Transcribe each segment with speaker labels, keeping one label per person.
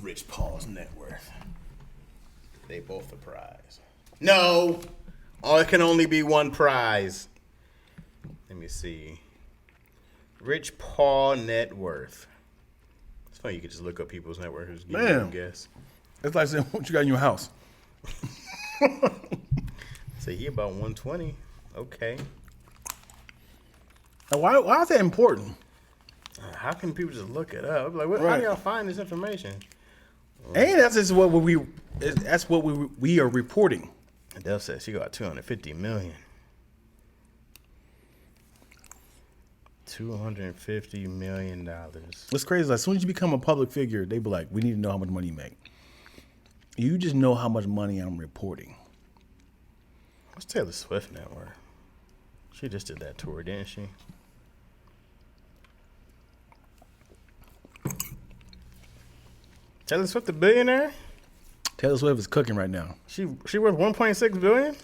Speaker 1: Rich Paul's net worth? They both a prize. No! Oh, it can only be one prize. Let me see. Rich Paul net worth. It's funny you could just look up people's net worth. Just give you a guess.
Speaker 2: It's like saying, what you got in your house?
Speaker 1: Say he about 120. Okay.
Speaker 2: Why is that important?
Speaker 1: How can people just look it up? Like, how do y'all find this information?
Speaker 2: And that's just what we are reporting.
Speaker 1: Adele says she got $250 million. $250 million.
Speaker 2: What's crazy is as soon as you become a public figure, they be like, we need to know how much money you make. You just know how much money I'm reporting.
Speaker 1: What's Taylor Swift net worth? She just did that tour, didn't she? Taylor Swift a billionaire?
Speaker 2: Taylor Swift is cooking right now.
Speaker 1: She worth $1.6 billion?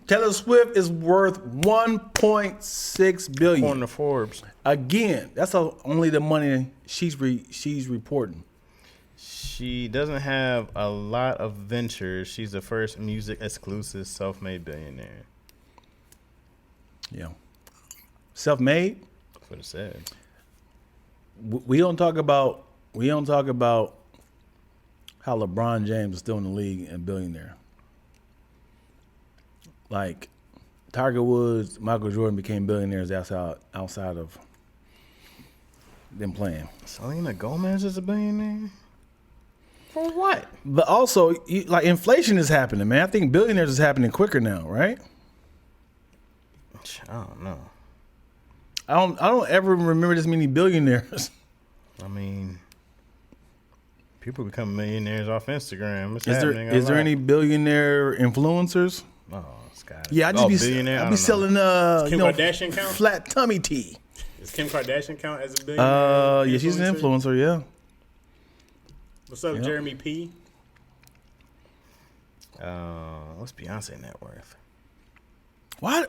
Speaker 2: Taylor Swift is worth $1.6 billion.
Speaker 1: According to Forbes.
Speaker 2: Again, that's only the money she's reporting.
Speaker 1: She doesn't have a lot of ventures. She's the first music exclusive self-made billionaire.
Speaker 2: Yeah. Self-made?
Speaker 1: That's what it said.
Speaker 2: We don't talk about how LeBron James is still in the league and billionaire. Like Tiger Woods, Michael Jordan became billionaires outside of them playing.
Speaker 1: Selena Gomez is a billionaire? For what?
Speaker 2: But also, like inflation is happening, man. I think billionaires is happening quicker now, right?
Speaker 1: I don't know.
Speaker 2: I don't ever remember this many billionaires.
Speaker 1: I mean, people become millionaires off Instagram.
Speaker 2: Is there any billionaire influencers?
Speaker 1: Oh, Scott.
Speaker 2: Yeah, I be selling
Speaker 1: Kim Kardashian count?
Speaker 2: Flat tummy tea.
Speaker 1: Does Kim Kardashian count as a billionaire?
Speaker 2: Yeah, she's an influencer. Yeah.
Speaker 1: What's up, Jeremy P? What's Beyonce net worth?
Speaker 2: Why?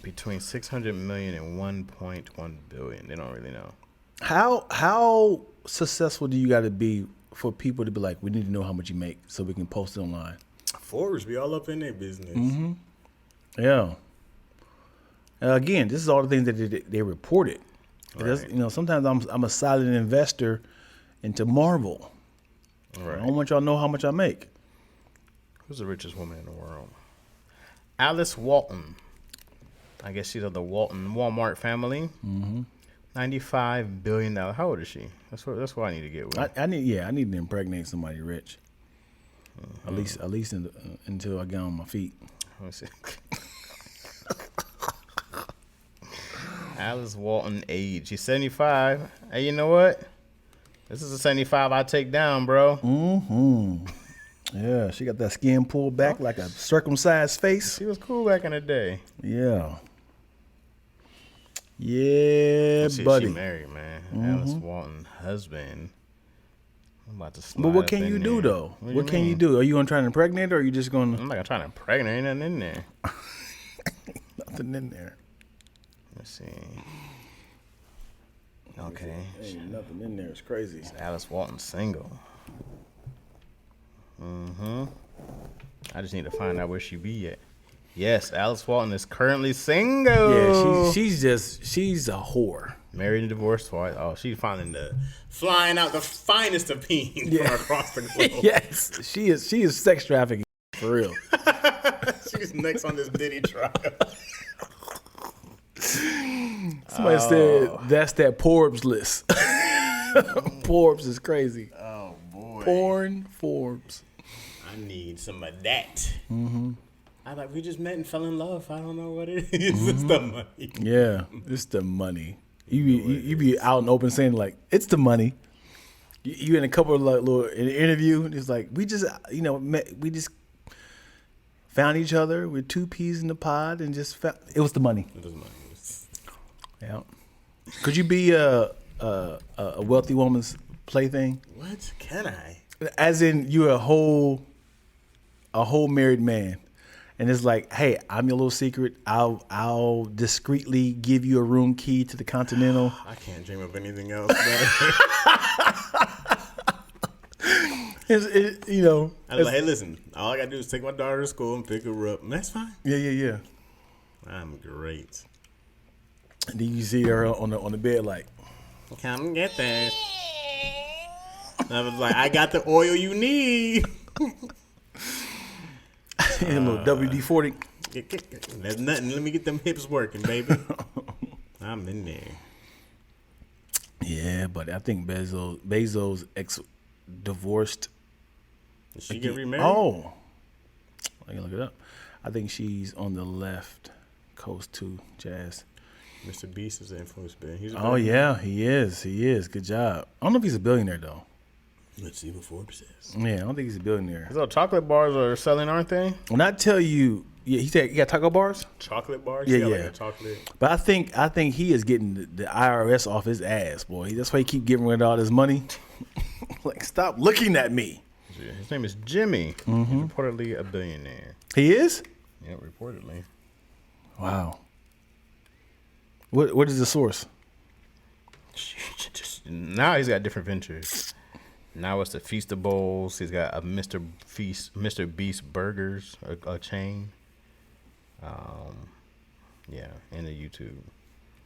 Speaker 1: Between 600 million and 1.1 billion. They don't really know.
Speaker 2: How successful do you got to be for people to be like, we need to know how much you make so we can post it online?
Speaker 1: Forbes be all up in their business.
Speaker 2: Mm-hmm. Yeah. Again, this is all the things that they reported. Right. Sometimes I'm a silent investor into Marvel. Right. I don't want y'all to know how much I make.
Speaker 1: Who's the richest woman in the world? Alice Walton. I guess she's of the Walmart family. Mm-hmm. $95 billion. How old is she? That's what I need to get with.
Speaker 2: I need to impregnate somebody rich. Mm-hmm. At least until I get on my feet.
Speaker 1: Let me see. Alice Walton age. She's 75. Hey, you know what? This is a 75 I take down, bro.
Speaker 2: Mm-hmm. Yeah, she got that skin pulled back like a circumcised face.
Speaker 1: She was cool back in the day.
Speaker 2: Yeah. Yeah, buddy.
Speaker 1: She married, man. Mm-hmm. Alice Walton, husband. I'm about to slide.
Speaker 2: But what can you do, though? What can you do? Are you going to try to impregnate her, or are you just going to...
Speaker 1: I'm not going to try to impregnate. Ain't nothing in there.
Speaker 2: Nothing in there.
Speaker 1: Let's see. Okay.
Speaker 2: Ain't nothing in there. It's crazy.
Speaker 1: It's Alice Walton single. Mm-hmm. I just need to find out where she be at. Yes, Alice Walton is currently single.
Speaker 2: Yeah, she's a whore.
Speaker 1: Married and divorced twice. Oh, she's flying out the finest of peens from across the globe.
Speaker 2: Yes, she is sex trafficking for real.
Speaker 1: She's next on this Diddy trial.
Speaker 2: Somebody said that's that Forbes list. Forbes is crazy.
Speaker 1: Oh boy.
Speaker 2: Porn Forbes.
Speaker 1: I need some of that.
Speaker 2: Mm-hmm.
Speaker 1: We just met and fell in love. I don't know what it is. Mm-hmm. It's the money.
Speaker 2: Yeah, it's the money. You be out in open saying like it's the money. You in a couple of little in an interview. And it's like we just we just found each other with two peas in the pod and just found it was the money.
Speaker 1: It was money.
Speaker 2: Yeah. Could you be a wealthy woman's plaything?
Speaker 1: What can I?
Speaker 2: As in you're a whole married man. And it's like, hey, I'm your little secret. I'll discreetly give you a room key to the Continental.
Speaker 1: I can't dream of anything else.
Speaker 2: You know.
Speaker 1: I was like, hey, listen, all I gotta do is take my daughter to school and pick her up, and that's fine.
Speaker 2: Yeah.
Speaker 1: I'm great.
Speaker 2: And then you see her on the bed like,
Speaker 1: come get that. I was like, I got the oil you need.
Speaker 2: a little WD-40.
Speaker 1: There's nothing. Let me get them hips working, baby. I'm in there.
Speaker 2: Yeah, but I think Bezos divorced.
Speaker 1: Did she get remarried?
Speaker 2: Oh, I can look it up. I think she's on the left coast too, Jazz.
Speaker 1: Mr. Beast is an influence man. He's a
Speaker 2: Oh yeah, he is. Good job. I don't know if he's a billionaire though.
Speaker 1: Let's see what Forbes says.
Speaker 2: Yeah, I don't think he's a billionaire.
Speaker 1: So chocolate bars are selling, aren't they?
Speaker 2: When I tell you, yeah, he said you got taco bars.
Speaker 1: Chocolate bars?
Speaker 2: Yeah.
Speaker 1: Like a chocolate.
Speaker 2: But I think he is getting the IRS off his ass, boy. That's why he keep giving away all this money. Like, stop looking at me.
Speaker 1: His name is Jimmy. He's reportedly a billionaire.
Speaker 2: He is?
Speaker 1: Yeah, reportedly.
Speaker 2: Wow. What is the source?
Speaker 1: Now he's got different ventures. Now it's the Feastables. He's got a Mr. Beast Burgers, a chain. Yeah, and a YouTube.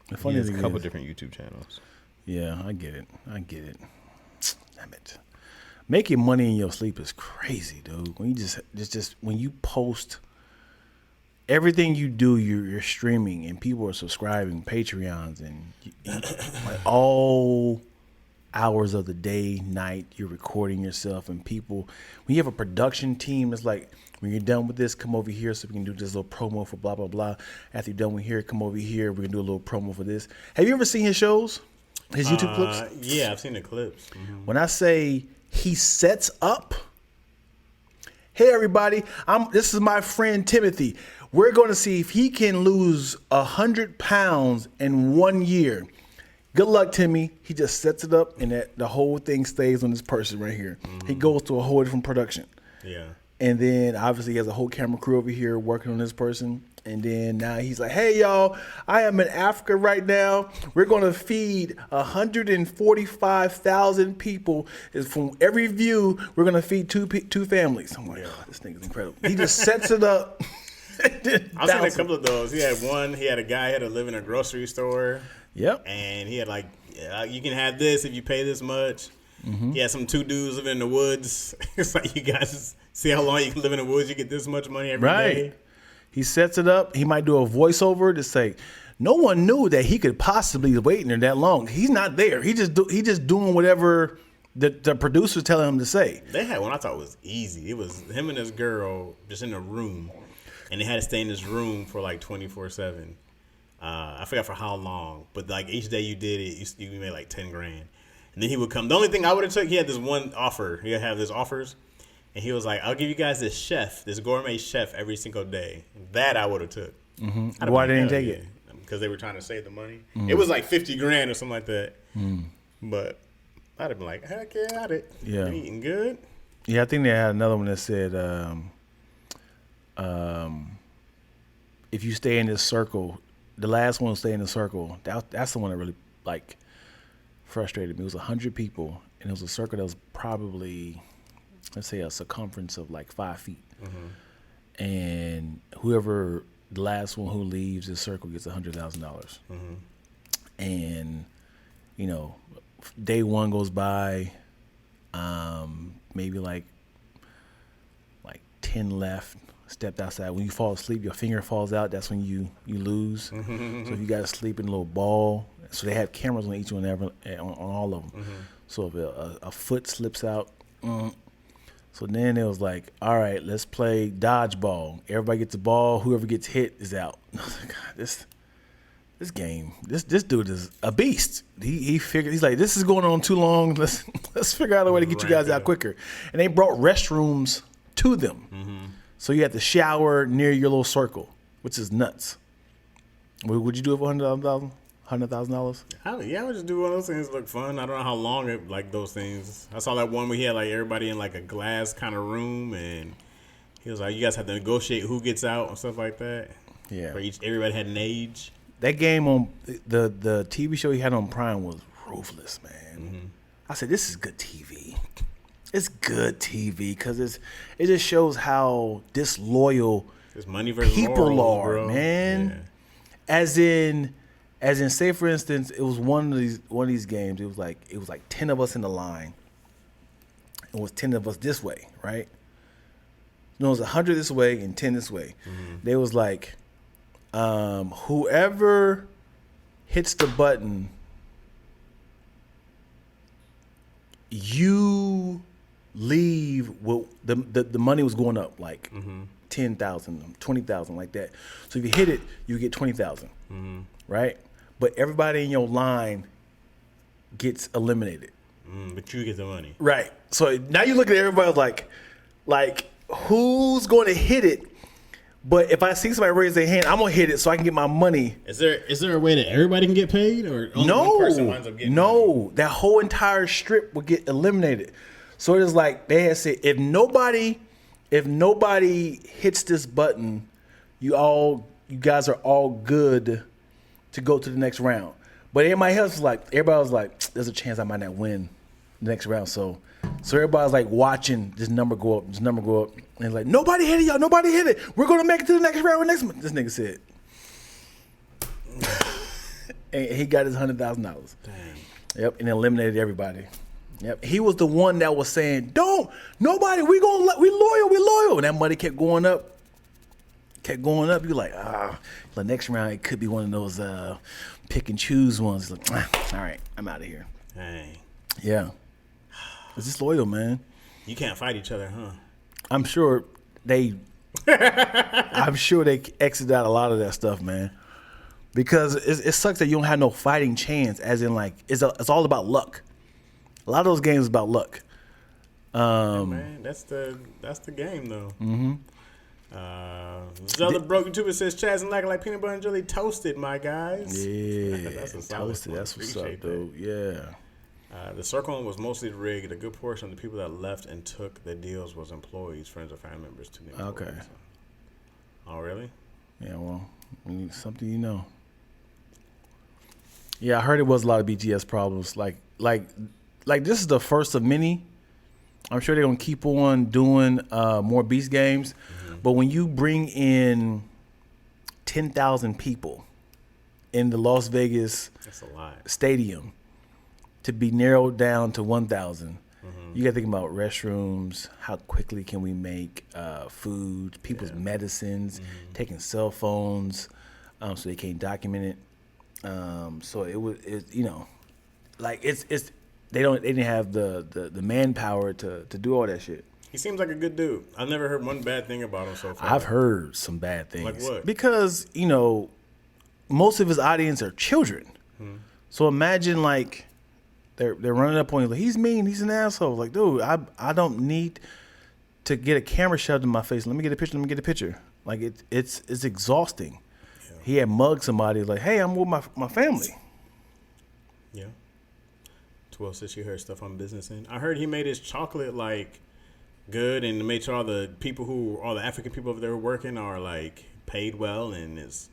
Speaker 2: The funny
Speaker 1: He has
Speaker 2: thing
Speaker 1: a couple
Speaker 2: is,
Speaker 1: different YouTube channels.
Speaker 2: Yeah, I get it. Damn it. Making money in your sleep is crazy, dude. When you just when you post everything you do, you're streaming and people are subscribing, Patreons, and like all hours of the day, night, you're recording yourself, and people, when you have a production team, it's like, when you're done with this, come over here so we can do this little promo for blah, blah, blah. After you're done with here, come over here, we're going to do a little promo for this. Have you ever seen his shows? His YouTube clips?
Speaker 1: Yeah, I've seen the clips. Mm-hmm.
Speaker 2: When I say he sets up, hey everybody, this is my friend Timothy. We're going to see if he can lose 100 pounds in 1 year. Good luck, Timmy. He just sets it up, and the whole thing stays on this person right here. Mm-hmm. He goes to a whole different production.
Speaker 1: Yeah.
Speaker 2: And then, obviously, he has a whole camera crew over here working on this person. And then now he's like, hey, y'all, I am in Africa right now. We're going to feed 145,000 people. From every view, we're going to feed two families. I'm like, oh, this thing is incredible. He just sets it up.
Speaker 1: I've seen a couple of those. He had a guy had to live in a grocery store.
Speaker 2: Yep.
Speaker 1: And he had like, you can have this if you pay this much. Mm-hmm. He had some two dudes living in the woods. It's like, you guys see how long you can live in the woods. You get this much money every day.
Speaker 2: He sets it up. He might do a voiceover to say, no one knew that he could possibly wait in there that long. He's not there. He just doing whatever the producers telling him to say.
Speaker 1: They had one I thought was easy. It was him and this girl just in a room, and they had to stay in this room for like 24/7. I forgot for how long, but like each day you did it, you made like 10 grand. And then he would come. The only thing I would have took, he had this one offer. He would have this offers. And he was like, I'll give you guys this gourmet chef every single day. That I would have took.
Speaker 2: Mm-hmm. Why didn't they take it?
Speaker 1: Because they were trying to save the money. Mm. It was like 50 grand or something like that. Mm. But I'd have been like, heck yeah, at it.
Speaker 2: Yeah.
Speaker 1: Been eating good.
Speaker 2: Yeah, I think they had another one that said, if you stay in this circle, the last one to stay in the circle, that's the one that really like frustrated me. It was 100 people, and it was a circle that was probably, let's say, a circumference of like 5 feet. Mm-hmm. And whoever, the last one who leaves this circle gets $100,000. Mm-hmm. And, day one goes by, maybe like 10 left. Stepped outside. When you fall asleep, your finger falls out. That's when you lose. Mm-hmm. So if you got to sleep in a little ball. So they have cameras on each one, on all of them. Mm-hmm. So if a foot slips out, so then it was like, all right, let's play dodgeball. Everybody gets a ball. Whoever gets hit is out. I was like, God, this game, this dude is a beast. He figured, he's like, this is going on too long. Let's figure out a way to get you guys out quicker. And they brought restrooms to them. Mm-hmm. So you had to shower near your little circle, which is nuts. Would you do it for $100,000?
Speaker 1: Yeah, I would just do one of those things. Look fun. I don't know how long it like those things. I saw that one where he had like everybody in like a glass kind of room, and he was like, "You guys have to negotiate who gets out and stuff like that."
Speaker 2: Yeah.
Speaker 1: Where everybody had an age.
Speaker 2: That game on the TV show he had on Prime was ruthless, man. Mm-hmm. I said, "This is good TV." It's good TV because it just shows how disloyal
Speaker 1: It's money versus
Speaker 2: people
Speaker 1: morals,
Speaker 2: are,
Speaker 1: bro.
Speaker 2: man.
Speaker 1: Yeah.
Speaker 2: As in, say for instance, it was one of these games. It was like 10 of us in the line. It was 10 of us this way, right? No, it was 100 this way and 10 this way.
Speaker 1: Mm-hmm.
Speaker 2: They was like, whoever hits the button, you leave. Well, the money was going up like 10,000, 20,000, like that. So if you hit it, you get 20,000, right? But everybody in your line gets eliminated.
Speaker 1: But you get the money.
Speaker 2: Right. So now you look at everybody like who's going to hit it? But if I see somebody raise their hand, I'm gonna hit it so I can get my money.
Speaker 1: Is there a way that everybody can get paid, or only one person winds up getting money?
Speaker 2: That whole entire strip would get eliminated. So it is like they had said, if nobody hits this button, you guys are all good to go to the next round. But everybody was like, there's a chance I might not win the next round. So everybody's like watching this number go up, and it's like, nobody hit it, y'all. Nobody hit it. We're gonna make it to the next round. This nigga said, and he got his $100,000.
Speaker 1: Dang.
Speaker 2: Yep, and eliminated everybody. Yep, he was the one that was saying, we loyal. And that money kept going up. You're like, the next round it could be one of those pick and choose ones. Like, all right, I'm out of here.
Speaker 1: Dang.
Speaker 2: Yeah. It's just loyal, man.
Speaker 1: You can't fight each other, huh?
Speaker 2: I'm sure they exit out a lot of that stuff, man. Because it sucks that you don't have no fighting chance, as in like it's all about luck. A lot of those games is about luck.
Speaker 1: Man, that's the game though. Mm-hmm. Zelda broke YouTube. It says Chaz and like peanut butter and jelly toasted, my guys.
Speaker 2: Yeah,
Speaker 1: that's a solid
Speaker 2: toasted.
Speaker 1: one.
Speaker 2: That's what's up,
Speaker 1: Appreciate
Speaker 2: dude. Yeah.
Speaker 1: The circle was mostly rigged. A good portion of the people that left and took the deals was employees, friends, or family members to the employees.
Speaker 2: Okay.
Speaker 1: Oh, really?
Speaker 2: Yeah, well, something you know. Yeah, I heard it was a lot of BGS problems. Like this is the first of many. I'm sure they're gonna keep on doing more Beast games, but when you bring in 10,000 people in the Las Vegas
Speaker 1: That's a lot.
Speaker 2: stadium to be narrowed down to 1,000, you got to think about restrooms. How quickly can we make food? People's medicines, taking cell phones, so they can't document it. So they didn't have the manpower to do all that shit.
Speaker 1: He seems like a good dude. I've never heard one bad thing about him so far.
Speaker 2: I've heard some bad things.
Speaker 1: Like what?
Speaker 2: Because most of his audience are children. So imagine like they're running up on you like, he's mean, he's an asshole. Like, dude, I don't need to get a camera shoved in my face. Let me get a picture. Like it's exhausting. Yeah. He had mugged somebody like, hey, I'm with my family.
Speaker 1: Yeah. 12 said she heard stuff on business end. I heard he made his chocolate like good and made sure all the African people over there who are working are like paid well and is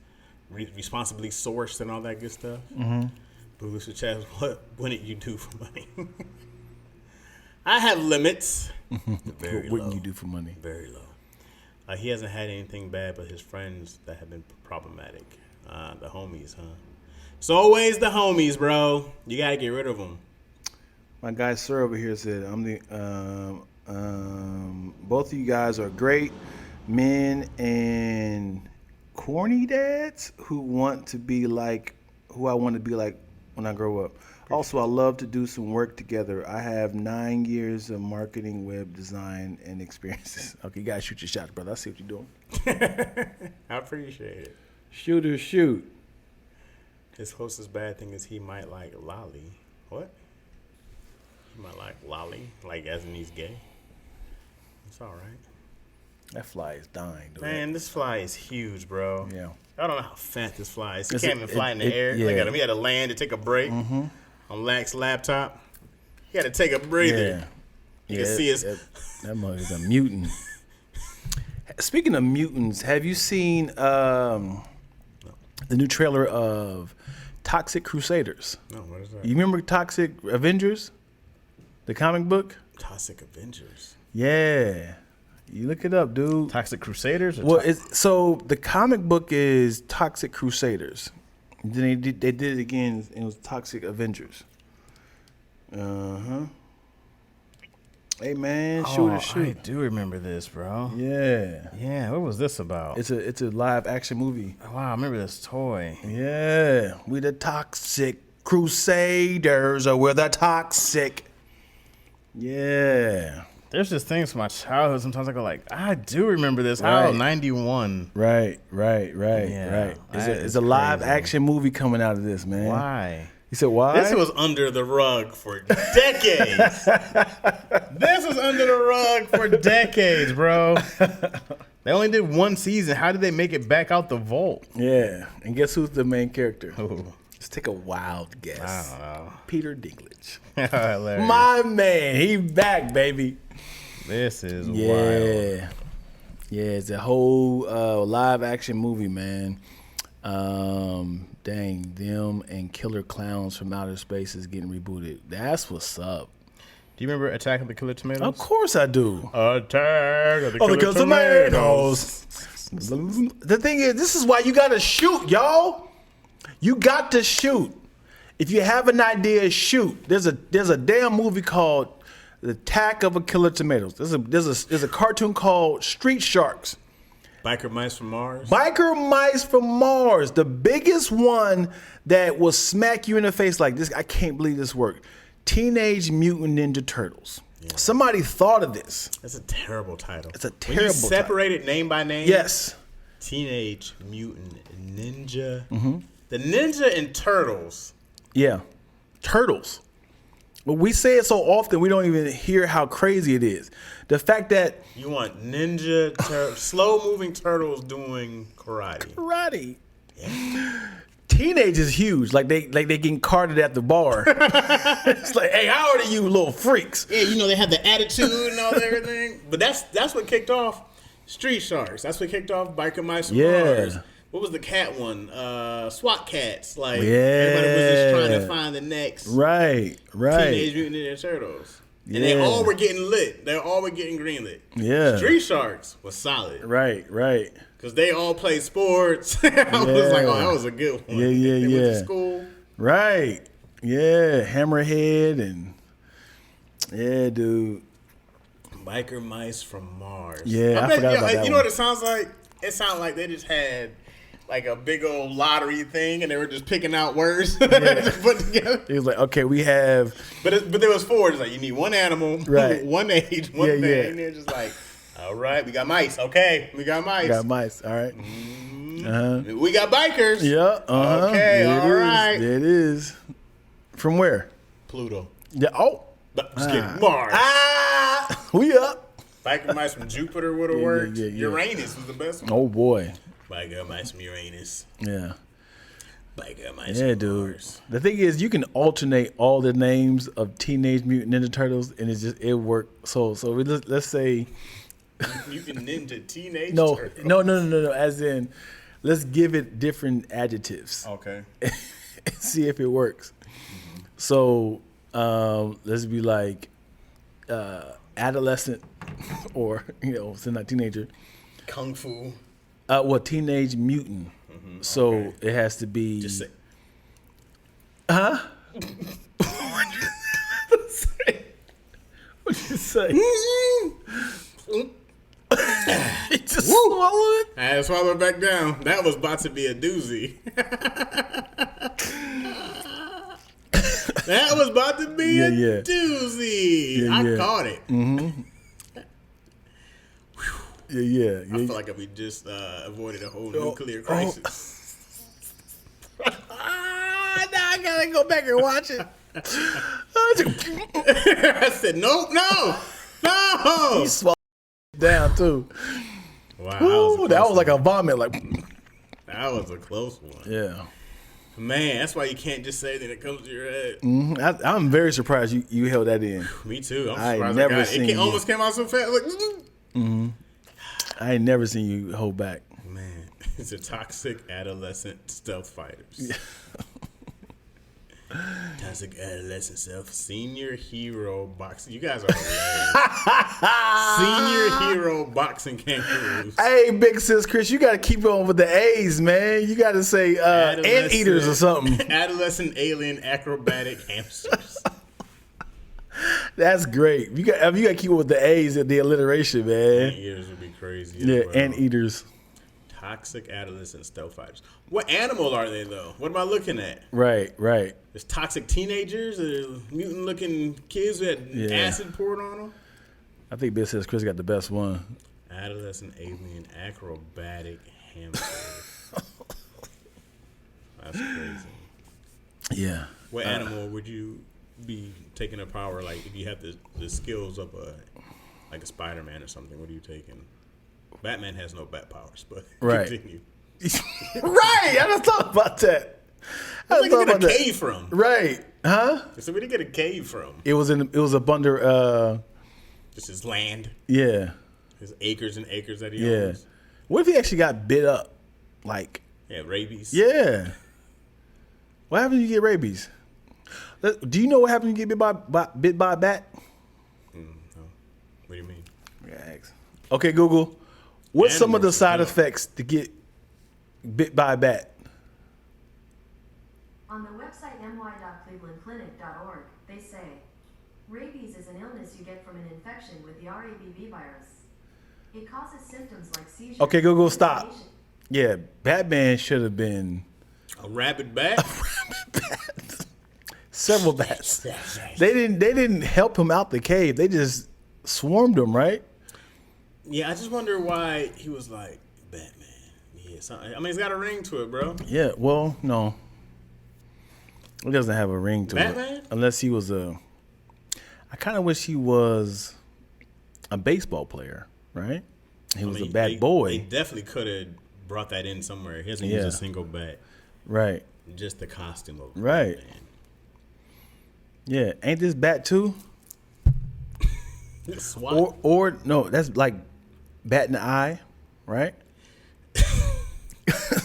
Speaker 1: responsibly sourced and all that good stuff. But Mr. Chaz, what wouldn't you do for money? I have limits. Very
Speaker 2: What wouldn't
Speaker 1: low.
Speaker 2: you do for money?
Speaker 1: Very low. He hasn't had anything bad, but his friends that have been problematic. The homies, huh? It's always the homies, bro. You gotta get rid of them. My
Speaker 2: guy Sir over here said, both of you guys are great men and corny dads who I want to be like when I grow up. Also, I love to do some work together. I have 9 years of marketing, web design, and experiences. Okay, you gotta shoot your shots, brother. I see what you're doing.
Speaker 1: I appreciate it.
Speaker 2: Shoot.
Speaker 1: His closest bad thing is he might like lolly. What? He might like lolly, like as in he's gay. It's all right.
Speaker 2: That fly is dying, dude.
Speaker 1: Man, this fly is huge, bro.
Speaker 2: Yeah.
Speaker 1: I don't know how fat this fly is. He can't even fly in the air.
Speaker 2: Yeah.
Speaker 1: Look at him. He had to land to take a break on Lack's laptop. He had to take a breather.
Speaker 2: Yeah.
Speaker 1: You can see his...
Speaker 2: That mug is a mutant. Speaking of mutants, have you seen the new trailer of Toxic Crusaders?
Speaker 1: No, what is that?
Speaker 2: You remember Toxic Avengers? The comic book?
Speaker 1: Toxic Avengers.
Speaker 2: Yeah. You look it up, dude.
Speaker 1: Toxic Crusaders?
Speaker 2: Well, so the comic book is Toxic Crusaders. Then they did it again. It was Toxic Avengers. Hey man, shoot.
Speaker 1: I do remember this, bro.
Speaker 2: Yeah.
Speaker 1: Yeah, what was this about?
Speaker 2: It's a live action movie.
Speaker 1: Wow, I remember this toy.
Speaker 2: Yeah, we the Toxic Crusaders, or we're the Toxic. Yeah.
Speaker 1: There's just things from my childhood. Sometimes I go like, I do remember this.
Speaker 2: Right.
Speaker 1: How 91?
Speaker 2: Right.
Speaker 1: Yeah,
Speaker 2: It's a live action movie coming out of this, man.
Speaker 1: Why?
Speaker 2: You said why?
Speaker 1: This was under the rug for decades. This was under the rug for decades, bro. They only did one season. How did they make it back out the vault?
Speaker 2: Yeah. And guess who's the main character?
Speaker 1: Who?
Speaker 2: Let's take a wild guess.
Speaker 1: I don't know.
Speaker 2: Peter Dinklage.
Speaker 1: Hilarious.
Speaker 2: My man, he back, baby.
Speaker 1: This is wild.
Speaker 2: Yeah, it's a whole live action movie, man. Dang, them and Killer Clowns from Outer Space is getting rebooted. That's what's up.
Speaker 1: Do you remember Attack of the Killer Tomatoes?
Speaker 2: Of course I do.
Speaker 1: Attack of the
Speaker 2: Oh,
Speaker 1: Killer
Speaker 2: the
Speaker 1: Tomatoes.
Speaker 2: tomatoes. The thing is, this is why you gotta shoot, y'all. You got to shoot. If you have an idea, shoot. There's a damn movie called The Attack of a Killer Tomatoes. There's a cartoon called Street Sharks.
Speaker 1: Biker Mice from Mars.
Speaker 2: Biker Mice from Mars. The biggest one that will smack you in the face like this. I can't believe this worked. Teenage Mutant Ninja Turtles. Yeah. Somebody thought of this.
Speaker 1: That's a terrible title.
Speaker 2: It's a terrible title.
Speaker 1: Separate it name by name?
Speaker 2: Yes.
Speaker 1: Teenage Mutant Ninja. Mm-hmm. The Ninja and Turtles.
Speaker 2: Yeah. Turtles. But we say it so often we don't even hear how crazy it is. The fact that
Speaker 1: you want slow moving turtles doing karate.
Speaker 2: Karate. Yeah. Teenage is huge. Like they getting carted at the bar. It's like, hey, how old are you, little freaks?
Speaker 1: Yeah, they have the attitude and all that everything. But that's what kicked off Street Sharks. That's what kicked off Biker Mice from Mars. What was the cat one? SWAT cats. Like everybody was just trying to find the next Teenage Mutant Ninja Turtles. And they all were getting lit. They all were getting greenlit.
Speaker 2: Yeah.
Speaker 1: Street Sharks was solid.
Speaker 2: Right.
Speaker 1: Because they all played sports. I was like, oh, that was a good one.
Speaker 2: Yeah.
Speaker 1: They went to school.
Speaker 2: Right. Yeah. Hammerhead and dude.
Speaker 1: Biker Mice from Mars.
Speaker 2: Yeah, I forgot about that.
Speaker 1: You know what it sounds like? It sounds like they just had like a big old lottery thing, and they were just picking out words to put together.
Speaker 2: It was like, okay, we have,
Speaker 1: but there was four. It's like you need one animal,
Speaker 2: right?
Speaker 1: One age, one thing. Yeah. And they're just like, all right, we got mice. Okay, we got mice.
Speaker 2: All right.
Speaker 1: We got bikers.
Speaker 2: Yeah.
Speaker 1: Okay. All right.
Speaker 2: There it is. From where?
Speaker 1: Pluto.
Speaker 2: Yeah. Oh.
Speaker 1: Just kidding. Mars.
Speaker 2: We up.
Speaker 1: Biker Mice from Jupiter would have worked. Yeah. Uranus was the best one.
Speaker 2: Oh boy.
Speaker 1: Biker Mice from Uranus.
Speaker 2: Yeah.
Speaker 1: Biker Mice from Mars.
Speaker 2: The thing is, you can alternate all the names of Teenage Mutant Ninja Turtles, and it worked. So let's say.
Speaker 1: Mutant Ninja Teenage
Speaker 2: Turtles. No. As in, let's give it different adjectives.
Speaker 1: Okay.
Speaker 2: And see if it works. Mm-hmm. So let's be like adolescent, or so not teenager.
Speaker 1: Kung Fu.
Speaker 2: Teenage Mutant. Mm-hmm. So it has to be.
Speaker 1: Just say.
Speaker 2: Huh? What'd you say? He just swallowed it.
Speaker 1: I had to swallow it back down. That was about to be a doozy. That was about to be a doozy. I caught it.
Speaker 2: Mm-hmm. Yeah.
Speaker 1: I feel like we just avoided a whole nuclear crisis.
Speaker 2: Now I gotta go back and watch it.
Speaker 1: I said, no.
Speaker 2: He swallowed it down too.
Speaker 1: Wow.
Speaker 2: That was like a vomit. Like
Speaker 1: that was a close one.
Speaker 2: Yeah.
Speaker 1: Man, that's why you can't just say that it comes to your head.
Speaker 2: Mm-hmm. I'm very surprised you held that in.
Speaker 1: Me too. I'm
Speaker 2: I
Speaker 1: surprised
Speaker 2: never
Speaker 1: I got
Speaker 2: seen
Speaker 1: it. Almost came out so fast. Like,
Speaker 2: mm-hmm. I ain't never seen you hold back.
Speaker 1: Man, it's a toxic adolescent stealth fighters.
Speaker 2: Yeah.
Speaker 1: Toxic adolescent self. Senior hero boxing. You guys are hilarious. Senior hero boxing kangaroos.
Speaker 2: Hey, big sis Chris, you got to keep on with the A's, man. You got to say anteaters or something.
Speaker 1: Adolescent alien acrobatic hamsters.
Speaker 2: That's great. You got to keep up with the A's and the alliteration, man.
Speaker 1: Anteaters would be crazy.
Speaker 2: Yeah, anteaters.
Speaker 1: Toxic adolescent stealth fighters. What animal are they, though? What am I looking at?
Speaker 2: Right.
Speaker 1: There's toxic teenagers, mutant-looking kids who had acid poured on them.
Speaker 2: I think Big Sis Chris got the best one.
Speaker 1: Adolescent alien acrobatic hamster. That's crazy.
Speaker 2: Yeah.
Speaker 1: What animal would you be taking a power, like if you have the skills of like a Spider-Man or something? What are you taking? Batman has no bat powers, but continue.
Speaker 2: Right, I just thought about that.
Speaker 1: Where did he get a cave from?
Speaker 2: Right, huh?
Speaker 1: So where did he get a cave from?
Speaker 2: It was up under
Speaker 1: just his land.
Speaker 2: Yeah.
Speaker 1: His acres and acres that he owns.
Speaker 2: What if he actually got bit up? Like
Speaker 1: rabies.
Speaker 2: Yeah. What happens when you get rabies? Do you know what happens when you get bit by a bat?
Speaker 1: No. What do you mean?
Speaker 2: Okay, Google. What's some of the side effects to get bit by a bat?
Speaker 3: On the website my.clevelandclinic.org, they say, rabies is an illness you get from an infection with the RABV virus. It causes symptoms like seizures.
Speaker 2: Okay, Google, stop. Yeah, Batman should have been
Speaker 1: a rabid bat.
Speaker 2: Several bats. They didn't help him out the cave. They just swarmed him, right?
Speaker 1: Yeah, I just wonder why he was like Batman. Yeah, I mean, it's got a ring to it, bro.
Speaker 2: Yeah, well, no. It doesn't have a ring to
Speaker 1: Batman?
Speaker 2: it. Unless he was I kind of wish he was a baseball player, right? He was a bad boy.
Speaker 1: They definitely could have brought that in somewhere. He hasn't used a single bat.
Speaker 2: Right.
Speaker 1: Just the costume of
Speaker 2: right. Batman. Yeah, ain't this bat too?
Speaker 1: SWAT?
Speaker 2: Or no, that's like bat in the eye, right?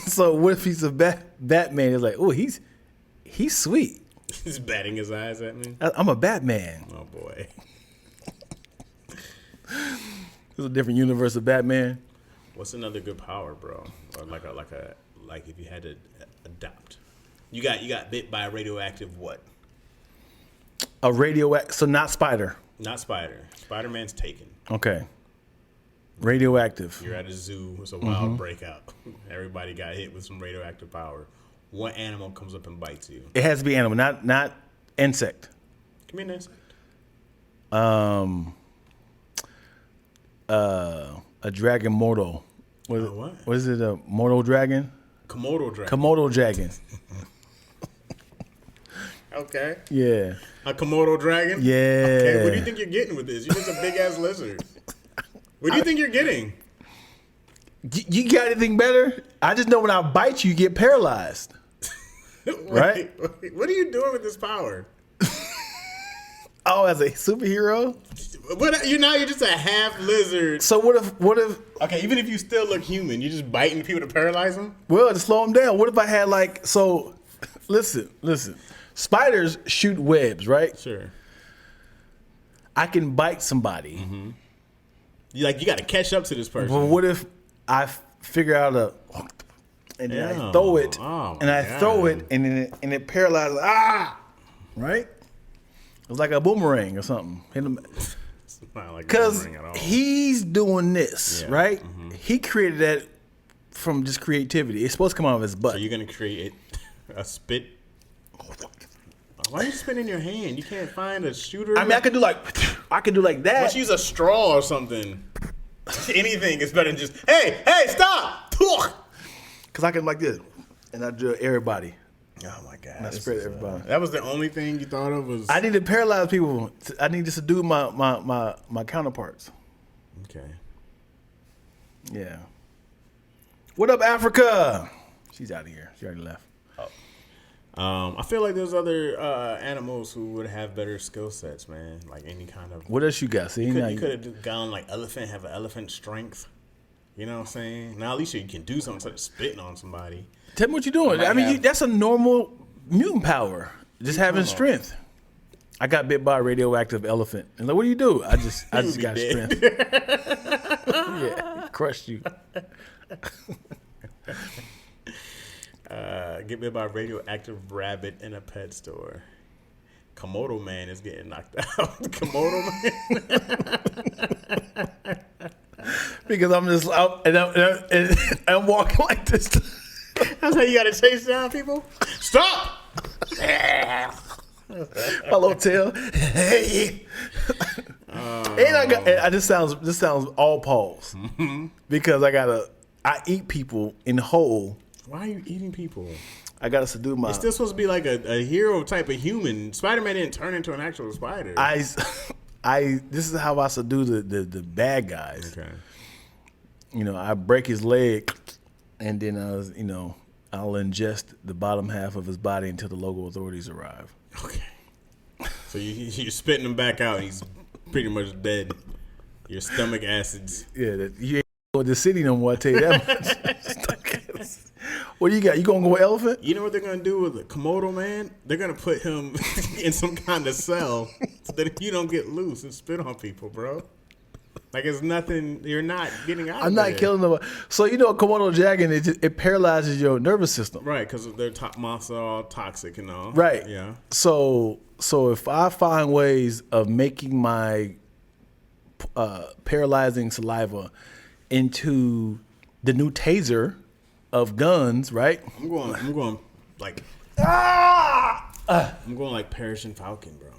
Speaker 2: So what if he's a Batman? It's like, oh, he's sweet.
Speaker 1: He's batting his eyes at me.
Speaker 2: I'm a Batman.
Speaker 1: Oh boy.
Speaker 2: There's a different universe of Batman.
Speaker 1: What's another good power, bro? Or like if you had to adopt. You got bit by a radioactive what?
Speaker 2: A radioactive, so not spider.
Speaker 1: Not spider. Spider-Man's taken.
Speaker 2: Okay. Radioactive.
Speaker 1: You're at a zoo. It's a wild breakout. Everybody got hit with some radioactive power. What animal comes up and bites you?
Speaker 2: It has to be animal, not insect.
Speaker 1: Give me an insect.
Speaker 2: A dragon mortal.
Speaker 1: What?
Speaker 2: What is it? A mortal dragon?
Speaker 1: Komodo dragon.
Speaker 2: Komodo dragon.
Speaker 1: Okay.
Speaker 2: Yeah.
Speaker 1: A Komodo dragon?
Speaker 2: Yeah.
Speaker 1: Okay, what do you think you're getting with this? You're just a big-ass lizard. What do you think you're getting?
Speaker 2: You got anything better? I just know when I bite you, you get paralyzed. Right?
Speaker 1: What are you doing with this power?
Speaker 2: Oh, as a superhero?
Speaker 1: You're just a half lizard.
Speaker 2: So what if
Speaker 1: okay, even if you still look human, you're just biting people to paralyze them?
Speaker 2: Well, to slow them down. What if I had listen. Spiders shoot webs, right?
Speaker 1: Sure.
Speaker 2: I can bite somebody.
Speaker 1: Mm-hmm. You got to catch up to this person.
Speaker 2: But what if I figure out and then I throw it, and then it paralyzes. Right? It was like a boomerang or something. Because he's doing this, right? Mm-hmm. He created that from just creativity. It's supposed to come out of his butt.
Speaker 1: So you're gonna create a spit. Why are you spitting in your hand? You can't find a shooter.
Speaker 2: I mean, I could do like that.
Speaker 1: Let's use a straw or something. Anything is better than just hey, stop.
Speaker 2: Because I can like this, and I drill everybody.
Speaker 1: Oh my god!
Speaker 2: And I spread everybody.
Speaker 1: That was the only thing you thought of was.
Speaker 2: I need to paralyze people. I need to subdue my counterparts.
Speaker 1: Okay.
Speaker 2: Yeah. What up, Africa? She's out of here. She already left.
Speaker 1: I feel like there's other animals who would have better skill sets, man. Like any kind of.
Speaker 2: What else you got? See,
Speaker 1: you could have gone like elephant, have an elephant strength. You know what I'm saying? Now at least you can do something such as spitting on somebody.
Speaker 2: Tell me what you're doing. I mean, that's a normal mutant power. just having strength. I got bit by a radioactive elephant. And like, what do you do? I just got strength. Yeah, crushed you.
Speaker 1: Get bit by a radioactive rabbit in a pet store. Komodo man is getting knocked out. Komodo man.
Speaker 2: Because I'm just out and I'm walking like this.
Speaker 1: That's how you gotta chase down people. Stop!
Speaker 2: My little tail. Hey. And this sounds all pause. Because I eat people in whole.
Speaker 1: Why are you eating people?
Speaker 2: I gotta subdue my.
Speaker 1: It's still supposed to be like a hero type of human. Spider-Man didn't turn into an actual spider.
Speaker 2: This is how I subdue the bad guys.
Speaker 1: Okay.
Speaker 2: You know, I break his leg, and then I'll ingest the bottom half of his body until the local authorities arrive.
Speaker 1: Okay. So you're spitting him back out, and he's pretty much dead. Your stomach acids.
Speaker 2: Yeah, you ain't go to the city no more. I tell you that much. What do you got? You gonna go elephant?
Speaker 1: You know what they're gonna do with the Komodo man? They're gonna put him in some kind of cell so that you don't get loose and spit on people, bro. Like it's nothing. You're not getting out.
Speaker 2: I'm not killing them. So Komodo dragon, it paralyzes your nervous system.
Speaker 1: Right, because their top monsters are all toxic and all.
Speaker 2: Right.
Speaker 1: Yeah.
Speaker 2: So if I find ways of making my paralyzing saliva into the new taser of guns, right?
Speaker 1: I'm going like I'm going like Persian Falcon, bro.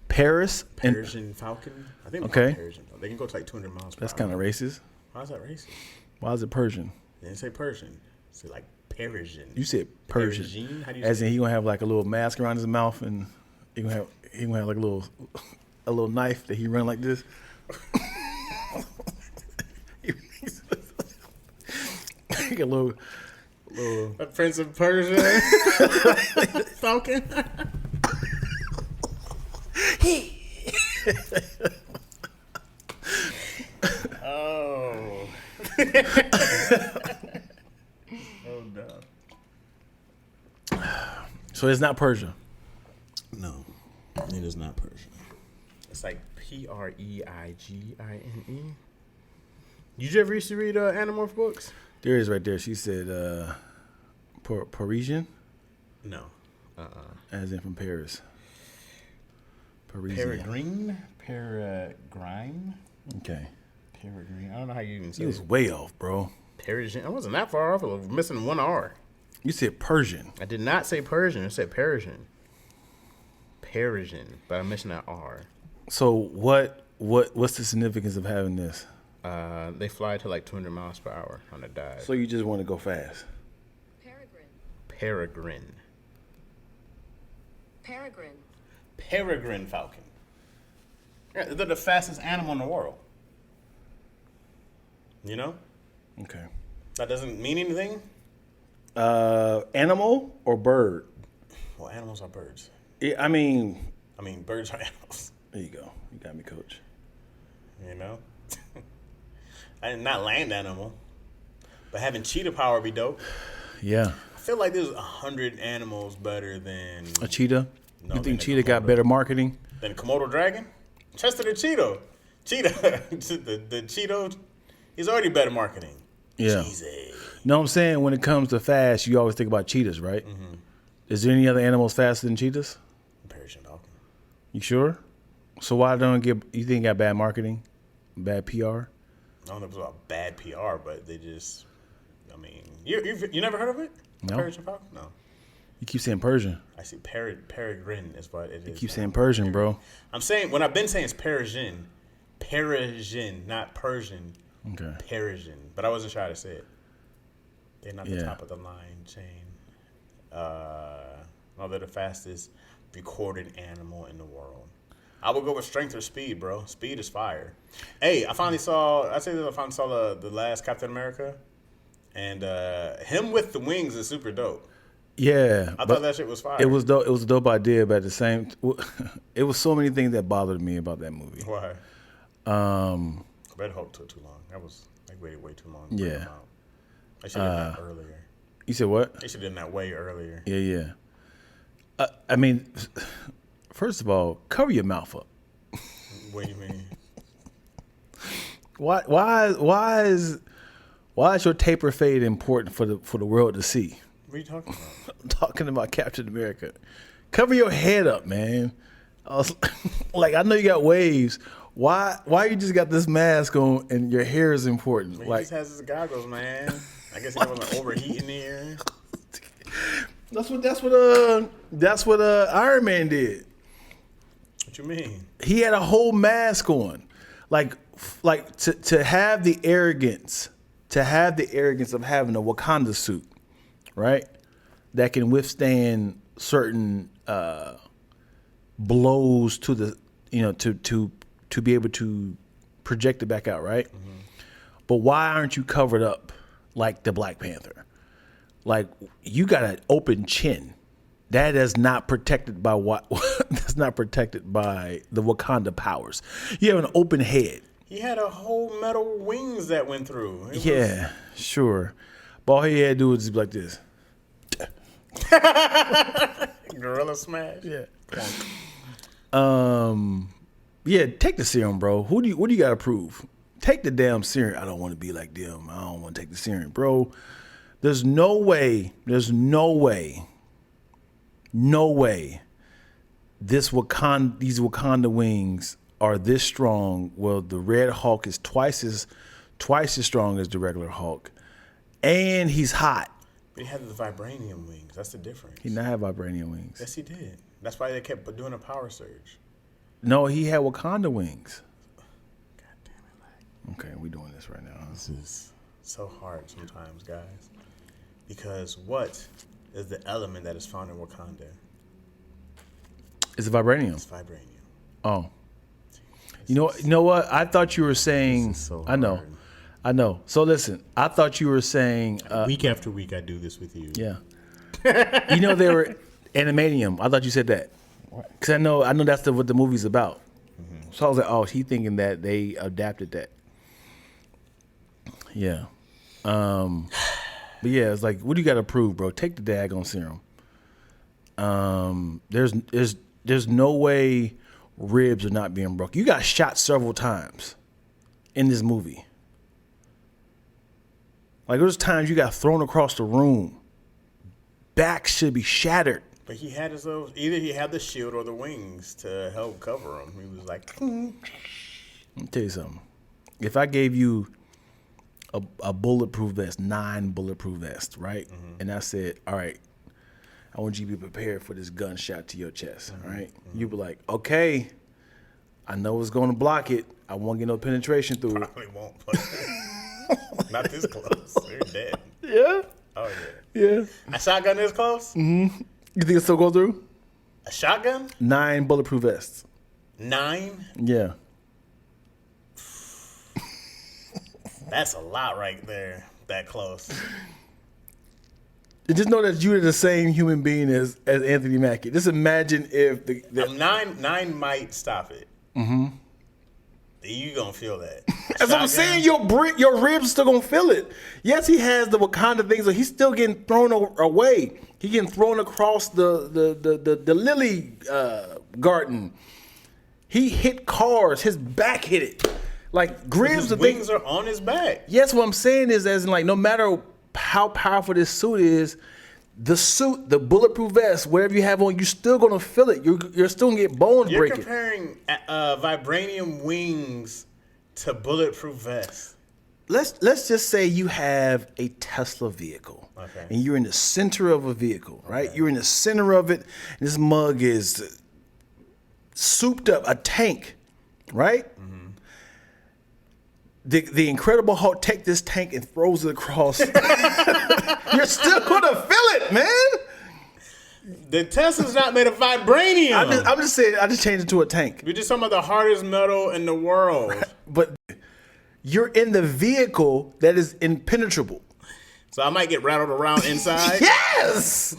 Speaker 1: Persian Falcon. I think
Speaker 2: okay.
Speaker 1: Persian. They can go to like 200 miles per
Speaker 2: That's
Speaker 1: hour.
Speaker 2: kind of racist.
Speaker 1: Why is that racist?
Speaker 2: Why is it Persian?
Speaker 1: They didn't say Persian. Say like Persian.
Speaker 2: You said Persian.
Speaker 1: Persian? How do you
Speaker 2: As
Speaker 1: say
Speaker 2: in he gonna have like a little mask around his mouth, and he gonna have like a little knife that he run like this. Like a little
Speaker 1: a Prince of Persia Falcon. Oh. Oh no.
Speaker 2: So it's not Persia.
Speaker 1: No, it is not Persia. It's like Preigine. Did you ever used to read Animorph books?
Speaker 2: There it is right there. She said Parisian.
Speaker 1: No.
Speaker 2: As in from Paris. Parisian.
Speaker 1: Peregrine.
Speaker 2: Okay.
Speaker 1: Peregrine. I don't know how you even say
Speaker 2: You was
Speaker 1: it.
Speaker 2: way off, bro.
Speaker 1: Persian. I wasn't that far off. I was missing one R.
Speaker 2: You said Persian.
Speaker 1: I did not say Persian. I said Persian. Persian, but I'm missing that R.
Speaker 2: So what's the significance of having this?
Speaker 1: They fly to like 200 miles per hour on a dive.
Speaker 2: So you just want to go fast.
Speaker 1: Peregrine. Peregrine Falcon. Yeah, they're the fastest animal in the world. You know?
Speaker 2: Okay.
Speaker 1: That doesn't mean anything?
Speaker 2: Animal or bird?
Speaker 1: Well, animals are birds.
Speaker 2: I mean,
Speaker 1: birds are animals.
Speaker 2: there you go. You got me, coach.
Speaker 1: You know? Not land animal. But having cheetah power would be dope.
Speaker 2: Yeah.
Speaker 1: I feel like there's 100 animals better than...
Speaker 2: A cheetah?
Speaker 1: No,
Speaker 2: You think
Speaker 1: than a
Speaker 2: cheetah got
Speaker 1: Komodo.
Speaker 2: better marketing?
Speaker 1: Than a Komodo dragon? Chester the Cheeto. Cheetah. the Cheeto, he's already better marketing.
Speaker 2: Yeah.
Speaker 1: Cheesy.
Speaker 2: No, I'm saying when it comes to fast, you always think about cheetahs, right? Mm-hmm. Is there any other animals faster than cheetahs?
Speaker 1: Persian Falcon.
Speaker 2: You sure? So why don't you think it got bad marketing? Bad PR?
Speaker 1: I don't know if it's about bad PR, but they just... you never heard of it?
Speaker 2: No.
Speaker 1: Persian Falcon? No.
Speaker 2: You keep saying Persian.
Speaker 1: I see peregrine is what it is.
Speaker 2: You keep saying Persian, bro.
Speaker 1: I'm saying, when I've been saying it's Persian, not Persian,
Speaker 2: Okay.
Speaker 1: Persian. But I wasn't sure how to say it. They're not the
Speaker 2: Yeah.
Speaker 1: top of the line chain. No, they're the fastest recorded animal in the world. I would go with strength or speed, bro. Speed is fire. Hey, I finally saw the last Captain America. And him with the wings is super dope.
Speaker 2: Yeah.
Speaker 1: I thought that shit was fire.
Speaker 2: It was dope. It was a dope idea, but at the same, it was so many things that bothered me about that movie.
Speaker 1: Why? Red Hulk took too long. That was waited way too long. To bring
Speaker 2: Yeah.
Speaker 1: him out. They should have done that earlier.
Speaker 2: You said what?
Speaker 1: They should have done that way earlier.
Speaker 2: Yeah. I mean, first of all, cover your mouth up.
Speaker 1: What do you mean?
Speaker 2: Why is your taper fade important for the world to see?
Speaker 1: What are you talking about?
Speaker 2: I'm talking about Captain America. Cover your head up, man. I was like, I know you got waves. Why you just got this mask on and your hair is important?
Speaker 1: He
Speaker 2: Like,
Speaker 1: just has his goggles, man. I guess he wasn't overheating here.
Speaker 2: that's what Iron Man did.
Speaker 1: What you mean?
Speaker 2: He had a whole mask on, like to have the arrogance of having a Wakanda suit, right? That can withstand certain blows to the, to be able to project it back out, right? Mm-hmm. But why aren't you covered up like the Black Panther? Like, you got an open chin. That is not protected by what? That's not protected by the Wakanda powers. You have an open head.
Speaker 1: He had a whole metal wings that went through.
Speaker 2: Sure. But all he had to do was just be like this.
Speaker 1: Gorilla smash.
Speaker 2: Yeah. Yeah. Take the serum, bro. What do you got to prove? Take the damn serum. I don't want to be like them. I don't want to take the serum, bro. There's no way. These Wakanda wings are this strong. Well, the Red Hulk is twice as strong as the regular Hulk, and he's hot.
Speaker 1: But he had the vibranium wings. That's the difference.
Speaker 2: He did not have vibranium wings.
Speaker 1: Yes, he did. That's why they kept doing a power surge.
Speaker 2: No, he had Wakanda wings.
Speaker 1: God damn it, Lack.
Speaker 2: Okay, we doing this right now.
Speaker 1: This is so hard sometimes, guys. Because what is the element that is found in Wakanda?
Speaker 2: It's vibranium.
Speaker 1: It's vibranium.
Speaker 2: Oh. You know what? I thought you were saying.
Speaker 1: So
Speaker 2: I know. So listen, I thought you were saying.
Speaker 1: Week after week, I do this with you.
Speaker 2: Yeah. They were animanium. I thought you said that because I know that's what the movie's about. Mm-hmm. So I was like, oh, he thinking that they adapted that. Yeah. But yeah, it's like, what do you got to prove, bro? Take the daggone serum. There's no way ribs are not being broke. You got shot several times in this movie. Like, there's times you got thrown across the room. Back should be shattered.
Speaker 1: But he had either he had the shield or the wings to help cover him. He was like,
Speaker 2: Let me tell you something. If I gave you a bulletproof vest, 9 bulletproof vests, right? Mm-hmm. And I said, all right, I want you to be prepared for this gunshot to your chest, mm-hmm. right? Mm-hmm. You'd be like, okay, I know it's going to block it. I won't get no penetration through it.
Speaker 1: Probably won't, but not this close. You're dead.
Speaker 2: Yeah?
Speaker 1: Oh, yeah.
Speaker 2: Yeah.
Speaker 1: A shotgun this close?
Speaker 2: Mm-hmm. You think it still go through?
Speaker 1: A shotgun?
Speaker 2: 9 bulletproof vests.
Speaker 1: 9?
Speaker 2: Yeah.
Speaker 1: That's a lot right there. That close.
Speaker 2: Just know that you're the same human being as Anthony Mackie. Just imagine if the
Speaker 1: 9 might stop it. Mm-hmm. You gonna feel that.
Speaker 2: That's what I'm saying. Your ribs still gonna feel it. Yes, he has the Wakanda things, but he's still getting thrown away. He getting thrown across the lily garden. He hit cars. His back hit it. Like, ribs.
Speaker 1: His wings are on his back.
Speaker 2: Yes, what I'm saying is, as in, like, no matter how powerful this suit is, the bulletproof vest, whatever you have on, you're still gonna feel it. You're still gonna get bones breaking.
Speaker 1: You're comparing vibranium wings to bulletproof vests.
Speaker 2: Let's just say you have a Tesla vehicle,
Speaker 1: okay,
Speaker 2: and you're in the center of a vehicle, right? Okay. You're in the center of it. And this mug is souped up, a tank, right? Mm-hmm. The Incredible Hulk take this tank and throws it across. You're still gonna feel it, man.
Speaker 1: The Tesla's not made of vibranium.
Speaker 2: I'm just saying. I just changed it to a tank.
Speaker 1: We're just talking about the hardest metal in the world.
Speaker 2: But you're in the vehicle that is impenetrable.
Speaker 1: So I might get rattled around inside.
Speaker 2: Yes,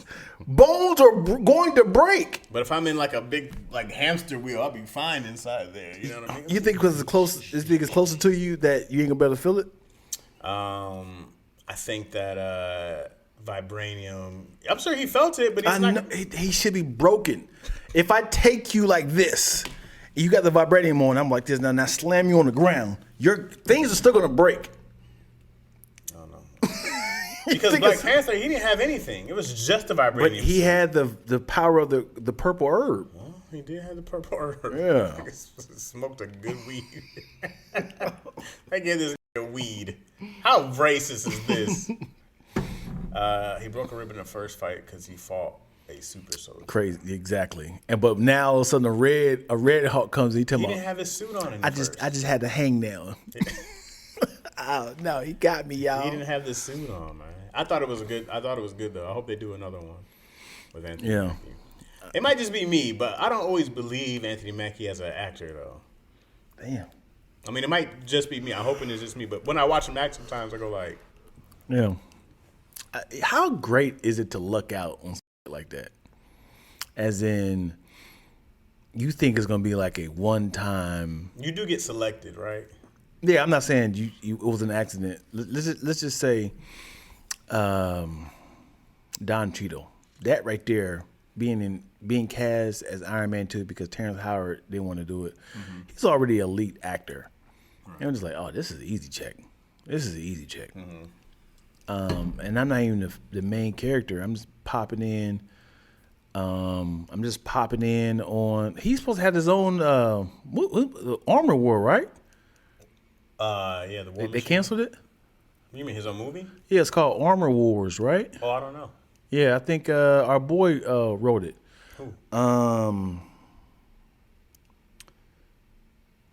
Speaker 2: bones are going to break.
Speaker 1: But if I'm in like a big hamster wheel, I'll be fine inside there. You know what I mean?
Speaker 2: You think because this big is closer to you that you ain't gonna be able to feel it?
Speaker 1: I think that vibranium. I'm sure he felt it, but he's
Speaker 2: I
Speaker 1: not.
Speaker 2: know, he should be broken. If I take you like this, you got the vibranium on, I'm like this, now I slam you on the ground, your things are still gonna break.
Speaker 1: I don't know. Because Black Panther, he didn't have anything. It was just the vibranium.
Speaker 2: But he had the power of the purple herb.
Speaker 1: Well, he did have the purple herb.
Speaker 2: Yeah.
Speaker 1: He smoked a good weed. I gave this a weed. How racist is this? He broke a rib in the first fight because he fought a super soldier.
Speaker 2: Crazy, exactly. But now all of a sudden a red Hulk comes. And he
Speaker 1: didn't have his suit on.
Speaker 2: I just had the hangnail. Oh no, he got me, y'all.
Speaker 1: He didn't have the suit on, man. I thought it was good though. I hope they do another one with Anthony Mackie. It might just be me, but I don't always believe Anthony Mackie as an actor though.
Speaker 2: Damn.
Speaker 1: I mean, it might just be me. I'm hoping it's just me, but when I watch him act, sometimes I go like,
Speaker 2: yeah. How great is it to luck out on something like that? As in, you think it's gonna be like a one-time.
Speaker 1: You do get selected, right?
Speaker 2: Yeah, I'm not saying it was an accident. Let's just say, Don Cheadle, that right there, being cast as Iron Man 2 because Terrence Howard didn't want to do it. Mm-hmm. He's already an elite actor, and I'm just like, oh, this is an easy check. This is an easy check. Mm-hmm. And I'm not even the main character. I'm just popping in. On. He's supposed to have his own Armor War, right?
Speaker 1: Yeah, the War
Speaker 2: They canceled it.
Speaker 1: You mean his own movie?
Speaker 2: Yeah, it's called Armor Wars, right?
Speaker 1: Oh, I don't know.
Speaker 2: Yeah, I think our boy wrote it.
Speaker 1: Who?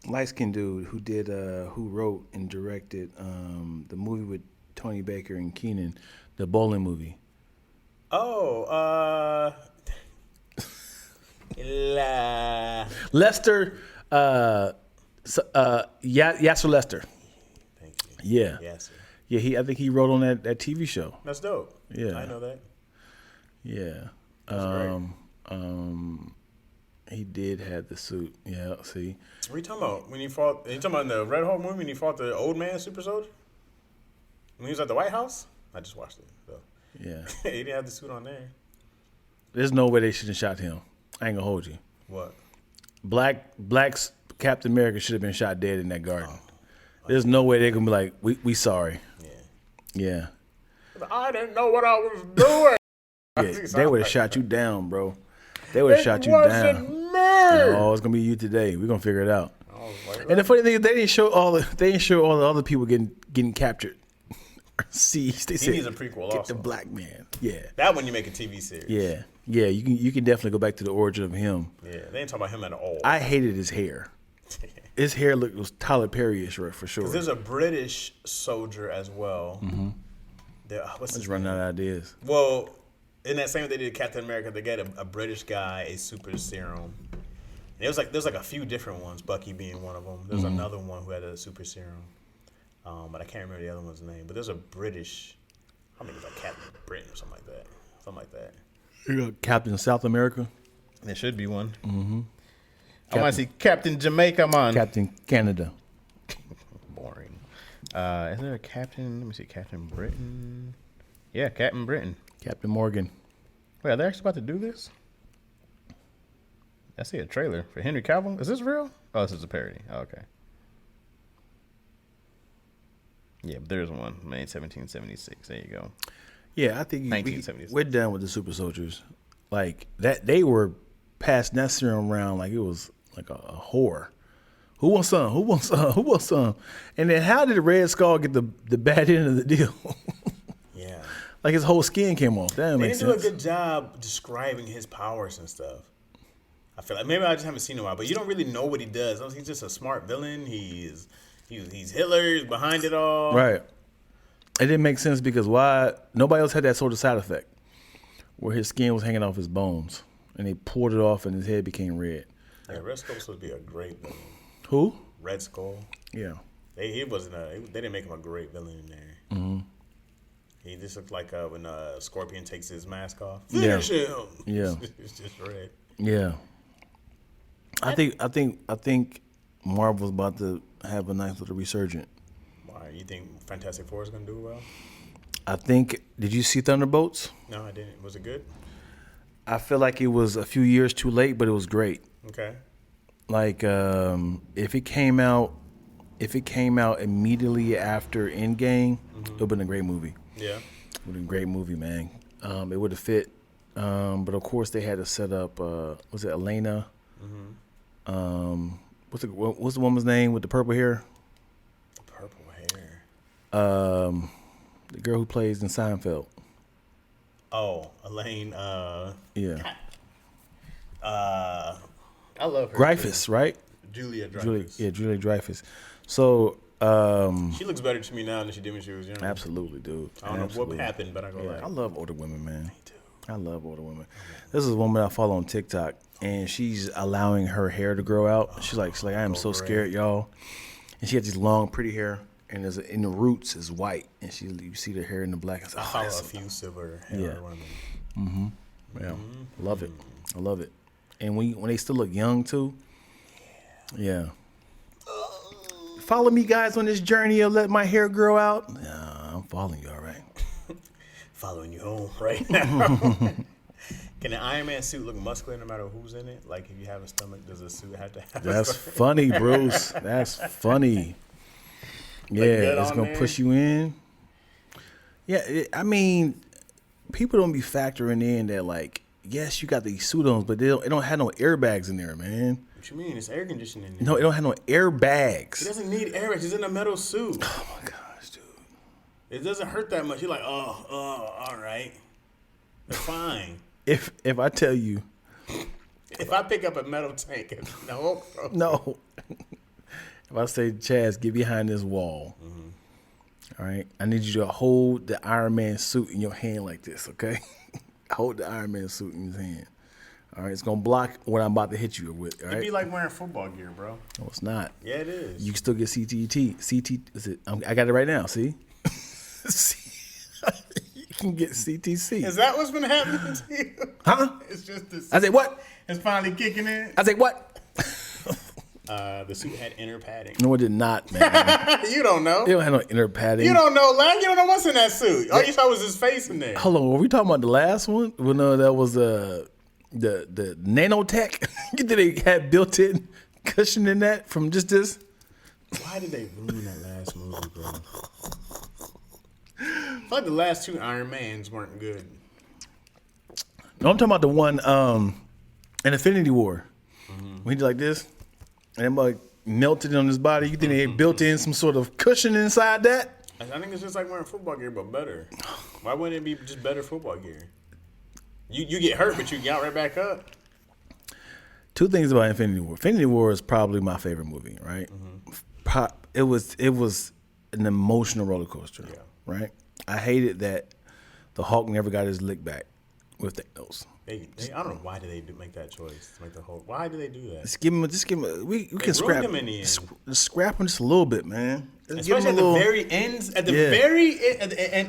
Speaker 2: Light-skinned dude who wrote and directed the movie with Tony Baker and Keenan, the bowling movie.
Speaker 1: Oh,
Speaker 2: Lester, Yasser Lester.
Speaker 1: Thank you.
Speaker 2: Yeah.
Speaker 1: Yes, sir.
Speaker 2: Yeah, I think he wrote on that TV show.
Speaker 1: That's dope.
Speaker 2: Yeah.
Speaker 1: I know that.
Speaker 2: Yeah.
Speaker 1: That's
Speaker 2: great. He did have the suit. Yeah, see.
Speaker 1: What are you talking about? When you fought, are you talking about in the Red Hulk movie when he fought the old man super soldier? When he was at the White House? I just watched it. So.
Speaker 2: Yeah.
Speaker 1: He didn't have the suit on there.
Speaker 2: There's no way they should have shot him. I ain't gonna hold you.
Speaker 1: What?
Speaker 2: Black's Captain America should have been shot dead in that garden. There's no way they're gonna be like, we sorry. Yeah.
Speaker 1: I didn't know what I was doing.
Speaker 2: Yeah, they would have shot you down, bro. They would have shot you down.
Speaker 1: Me.
Speaker 2: Oh, it's gonna be you today. We're gonna figure it out. And the funny thing is, they didn't show all the other people getting captured. Seized. They
Speaker 1: He
Speaker 2: said,
Speaker 1: needs a prequel
Speaker 2: get
Speaker 1: also.
Speaker 2: the black man. Yeah.
Speaker 1: That one you make a TV series.
Speaker 2: Yeah. You can definitely go back to the origin of him.
Speaker 1: Yeah, they ain't talking about him at all.
Speaker 2: I hated his hair. His hair was Tyler Perry-ish, right, for sure.
Speaker 1: There's a British soldier as well. Mm-hmm.
Speaker 2: Just running out of ideas.
Speaker 1: Well, in that same way they did Captain America, they got a British guy, a super serum. And there's like a few different ones, Bucky being one of them. There's another one who had a super serum. But I can't remember the other one's name. But there's a British, I think it's like Captain Britain or something like that.
Speaker 2: You got Captain South America?
Speaker 1: There should be one. Mm-hmm. I want to see Captain Jamaica, man.
Speaker 2: Captain Canada.
Speaker 1: Boring. Is there a Captain? Let me see. Captain Britain. Yeah, Captain Britain.
Speaker 2: Captain Morgan.
Speaker 1: Wait, are they actually about to do this? I see a trailer for Henry Cavill. Is this real? Oh, this is a parody. Oh, okay. Yeah, but there's one. May 1776. There you go.
Speaker 2: Yeah, I think
Speaker 1: 1976.
Speaker 2: we're done with the super soldiers. Like that, they were passing that serum around like it was like a whore. Who wants some? Who wants some? Who wants some? And then how did Red Skull get the bad end of the deal?
Speaker 1: Yeah.
Speaker 2: Like his whole skin came off. That
Speaker 1: They
Speaker 2: makes
Speaker 1: didn't
Speaker 2: sense.
Speaker 1: do a good job describing his powers and stuff. I feel like maybe I just haven't seen him a while, but you don't really know what he does. He's just a smart villain. He's Hitler. He's behind it all.
Speaker 2: Right. It didn't make sense because why? Nobody else had that sort of side effect where his skin was hanging off his bones and they pulled it off and his head became red.
Speaker 1: Yeah, Red Skull was supposed to be a great villain.
Speaker 2: Who?
Speaker 1: Red Skull.
Speaker 2: Yeah.
Speaker 1: He wasn't. They didn't make him a great villain in there.
Speaker 2: Mm-hmm.
Speaker 1: He just looked like when Scorpion takes his mask off.
Speaker 2: Yeah.
Speaker 1: Finish him.
Speaker 2: Yeah.
Speaker 1: It's just red.
Speaker 2: Yeah. I think Marvel's about to have a nice little resurgence.
Speaker 1: Why? You think Fantastic Four is gonna do well?
Speaker 2: I think. Did you see Thunderbolts?
Speaker 1: No, I didn't. Was it good?
Speaker 2: I feel like it was a few years too late, but it was great.
Speaker 1: Okay.
Speaker 2: Like if it came out immediately after Endgame, it would have been a great movie.
Speaker 1: Yeah.
Speaker 2: It would have been a great movie, man. It would have fit. But of course they had to set up was it Elena? What's the woman's name with the purple hair?
Speaker 1: Purple hair.
Speaker 2: The girl who plays in Seinfeld.
Speaker 1: Oh, Elaine.
Speaker 2: Yeah.
Speaker 1: I love her.
Speaker 2: Dreyfus, right?
Speaker 1: Julia Dreyfus.
Speaker 2: Julia Dreyfus. So
Speaker 1: she looks better to me now than she did when she was younger.
Speaker 2: absolutely, dude.
Speaker 1: I don't know what happened, but I go like.
Speaker 2: I love older women, man. Me too. I love older women. This is a woman I follow on TikTok, and she's allowing her hair to grow out. She's like, I am so scared, y'all. And she has these long, pretty hair, and in the roots is white, and you see the hair in the black.
Speaker 1: I follow a few silver hair women.
Speaker 2: Yeah, love it. I love it. And when they still look young too. Yeah. Follow me, guys, on this journey of let my hair grow out. Nah, I'm following you, all right.
Speaker 1: Following you home right now. Can an Iron Man suit look muscular no matter who's in it? Like if you have a stomach, does a suit have to have
Speaker 2: That's funny, Bruce. That's funny. Yeah, it's going to push you in. Yeah, I mean, people don't be factoring in that, like, yes, you got these suit ons, but it don't have no airbags in there, man.
Speaker 1: What you mean? It's air conditioning in there.
Speaker 2: No, it don't have no airbags.
Speaker 1: It doesn't need airbags. It's in a metal suit.
Speaker 2: Oh, my gosh, dude.
Speaker 1: It doesn't hurt that much. You're like, all right. It's fine.
Speaker 2: If I tell you.
Speaker 1: If I pick up a metal tank, no.
Speaker 2: No. If I say, Chaz, get behind this wall. All right? I need you to hold the Iron Man suit in your hand like this, okay? Hold the Iron Man suit in his hand. All right? It's going to block what I'm about to hit you with, all right?
Speaker 1: It'd be like wearing football gear, bro.
Speaker 2: No, it's not.
Speaker 1: Yeah, it is.
Speaker 2: You can still get I got it right now, see? You can get CTC.
Speaker 1: Is that what's been happening to you?
Speaker 2: Huh?
Speaker 1: It's just this.
Speaker 2: I said what?
Speaker 1: It's finally kicking in.
Speaker 2: I said what?
Speaker 1: The suit had inner padding.
Speaker 2: No, it did not, man.
Speaker 1: You don't know.
Speaker 2: It don't have no inner padding.
Speaker 1: You don't know, Lack. You don't know what's in that suit. All you saw was his face in there.
Speaker 2: Hold on, were we talking about the last one? Well, no, that was the nanotech. You think they had built-in cushion in that from just this?
Speaker 1: Why did they ruin that last movie, bro? I feel like the last two Iron Mans weren't good.
Speaker 2: No, I'm talking about the one in Infinity War. When he did like this, and it like melted on his body. You think they built in some sort of cushion inside that?
Speaker 1: I think it's just like wearing football gear, but better. Why wouldn't it be just better football gear? You get hurt, but you get right back up.
Speaker 2: Two things about Infinity War. Infinity War is probably my favorite movie, right? It was an emotional roller coaster, right? I hated that the Hulk never got his lick back with Thanos.
Speaker 1: I don't know why did they make that choice to make the Hulk. Why did they do that?
Speaker 2: Just give him. We can scrap
Speaker 1: him in the end.
Speaker 2: Scrap him just a little bit, man.
Speaker 1: Especially at the very end, very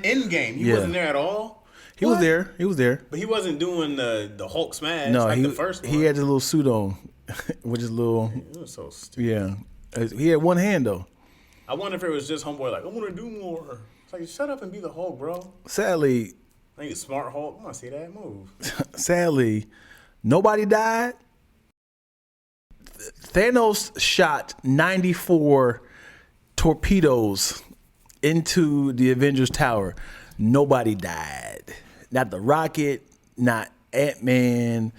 Speaker 1: end game. He wasn't there at all.
Speaker 2: He was there. He was there.
Speaker 1: But he wasn't doing the Hulk smash the first one.
Speaker 2: He had his little suit on, with his little.
Speaker 1: It was so stupid.
Speaker 2: Yeah, he had one hand though.
Speaker 1: I wonder if it was just homeboy like, I want to do more. It's like, shut up and be the Hulk, bro.
Speaker 2: Sadly,
Speaker 1: I think it's smart Hulk. I want to see that move.
Speaker 2: Sadly, nobody died. Thanos shot 94 torpedoes into the Avengers Tower. Nobody died. Not the Rocket, not Ant-Man,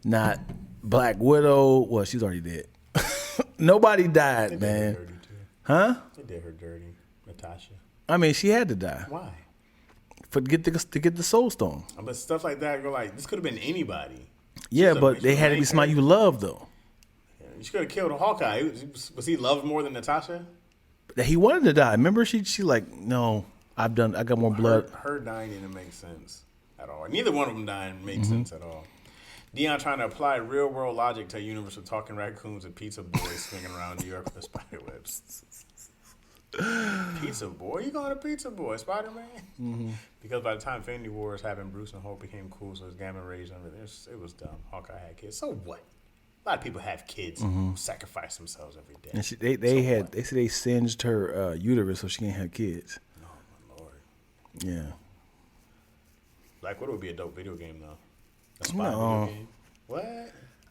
Speaker 2: not Black Widow. Well, she's already dead. Nobody died, man.
Speaker 1: Did her dirty too.
Speaker 2: Huh?
Speaker 1: They did her dirty, Natasha.
Speaker 2: I mean, she had to die.
Speaker 1: Why?
Speaker 2: To get the Soul Stone.
Speaker 1: But stuff like that, go like, this could have been anybody.
Speaker 2: Yeah, but they had to be somebody you love, though.
Speaker 1: Yeah, you should have killed a Hawkeye. Was he loved more than Natasha?
Speaker 2: He wanted to die. Remember, she like, no, I got more blood.
Speaker 1: Her dying didn't make sense at all. Neither one of them dying made sense at all. Dion trying to apply real world logic to a universe of talking raccoons and pizza boys swinging around New York with spider webs. Pizza boy? You going to Pizza Boy, Spider-Man? Because by the time Infinity Wars happened, Bruce and Hulk became cool, so his gamma rays and everything. It was dumb. Hawkeye had kids. So what? A lot of people have kids who sacrifice themselves every day.
Speaker 2: And they said they singed her uterus so she can't have kids.
Speaker 1: Oh my lord.
Speaker 2: Yeah.
Speaker 1: Black Widow would be a dope video game though. A spy
Speaker 2: No.
Speaker 1: video game. What?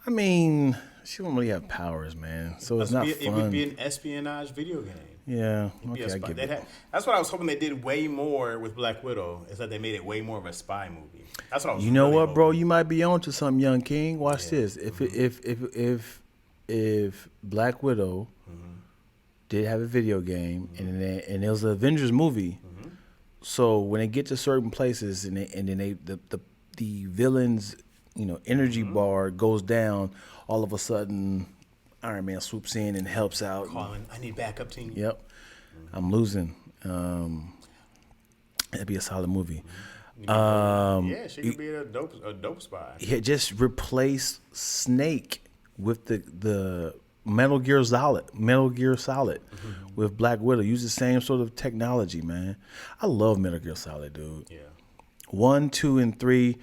Speaker 2: I mean, she don't really have powers, man. So it's not fun.
Speaker 1: It would be an espionage video game.
Speaker 2: Yeah.
Speaker 1: It'd be
Speaker 2: Okay,
Speaker 1: a
Speaker 2: I
Speaker 1: spy.
Speaker 2: get it.
Speaker 1: That's what I was hoping they did way more with Black Widow. Is that they made it way more of a spy movie. That's what I was.
Speaker 2: You know
Speaker 1: really
Speaker 2: what, bro?
Speaker 1: hoping.
Speaker 2: You might be onto something, young king. Watch this. If Black Widow did have a video game and it was an Avengers movie, so when they get to certain places and then the villains, energy bar goes down, all of a sudden Iron Man swoops in and helps out.
Speaker 1: Calling, I need backup team.
Speaker 2: Yep, I'm losing. That'd be a solid movie.
Speaker 1: Yeah, she could be a dope spy.
Speaker 2: Yeah, just replace Snake with the Metal Gear Solid with Black Widow. Use the same sort of technology, man. I love Metal Gear Solid, dude.
Speaker 1: Yeah.
Speaker 2: 1, 2, and 3,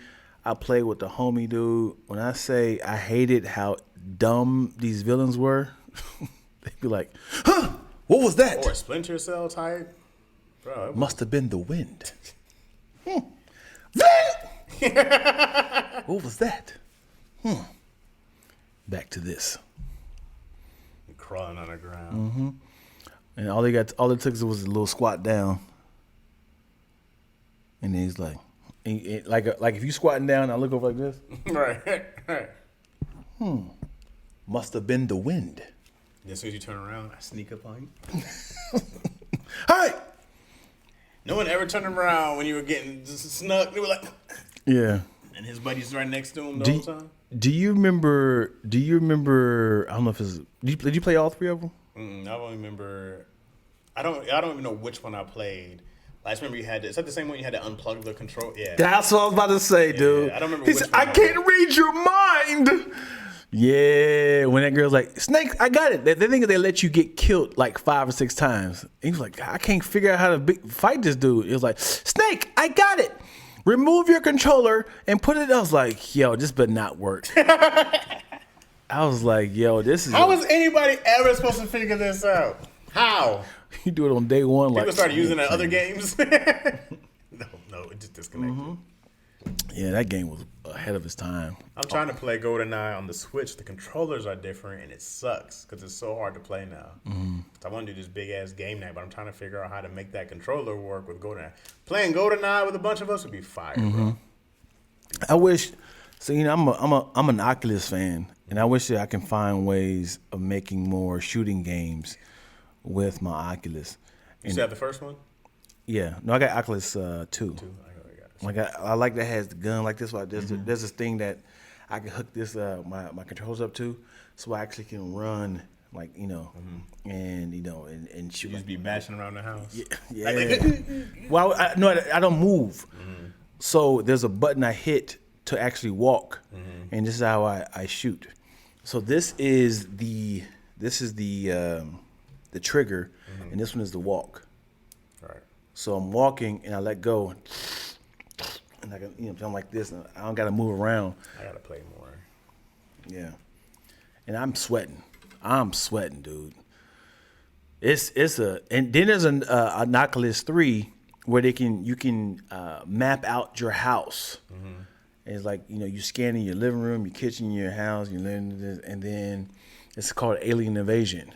Speaker 2: I played with the homie, dude. When I say I hated how dumb these villains were, they'd be like, huh, what was that?
Speaker 1: Or a Splinter Cell type. Bro,
Speaker 2: Must have been the wind. What was that? Back to this.
Speaker 1: crawling on the ground.
Speaker 2: And all it took was a little squat down. And then he's like, like if you squatting down, I look over like this.
Speaker 1: Right.
Speaker 2: Must have been the wind.
Speaker 1: As soon as you turn around, I sneak up on you.
Speaker 2: Hi.
Speaker 1: No one ever turned around when you were getting snuck. They were like,
Speaker 2: Yeah.
Speaker 1: and his buddies right next to him the whole time.
Speaker 2: Do you remember? I don't know if it's. Did you play all three of them?
Speaker 1: I don't remember. I don't even know which one I played. I just remember you had to. Is that the same one you had to unplug the control? Yeah.
Speaker 2: That's what I was about to say, dude.
Speaker 1: I don't remember
Speaker 2: He
Speaker 1: which
Speaker 2: said,
Speaker 1: one
Speaker 2: I can't read your mind. Yeah, when that girl's like, Snake, I got it. They think they let you get killed like 5 or 6 times. And he was like, I can't figure out how to fight this dude. It was like, Snake, I got it. Remove your controller and put it. I was like, yo, this better not work. I was like, yo, this is.
Speaker 1: How was anybody ever supposed to figure this out? How?
Speaker 2: You do it on day one.
Speaker 1: People
Speaker 2: like
Speaker 1: started using it in other games. No, it just disconnected.
Speaker 2: Yeah, that game was ahead of its time.
Speaker 1: I'm trying to play GoldenEye on the Switch. The controllers are different, and it sucks because it's so hard to play now. So I want to do this big-ass game night, but I'm trying to figure out how to make that controller work with GoldenEye. Playing GoldenEye with a bunch of us would be fire, bro.
Speaker 2: I wish. So I'm an Oculus fan, and I wish that I can find ways of making more shooting games with my Oculus.
Speaker 1: You still have the first one?
Speaker 2: Yeah, no, I got Oculus 2.
Speaker 1: I got it.
Speaker 2: Like I like that has the gun like this. There's this thing that I can hook this my controls up to, so I actually can run and and shoot.
Speaker 1: You just be bashing around the house.
Speaker 2: Yeah. Well, I don't move. So there's a button I hit to actually walk, and this is how I shoot. So this is the trigger, and this one is the walk.
Speaker 1: Right.
Speaker 2: So I'm walking and I let go, and I can I'm like this, and I don't gotta move around.
Speaker 1: I gotta play more.
Speaker 2: Yeah, and I'm sweating, dude. And then there's an Oculus 3 where you can map out your house. And it's like you scanning your living room, your kitchen, your house, and then it's called Alien Invasion.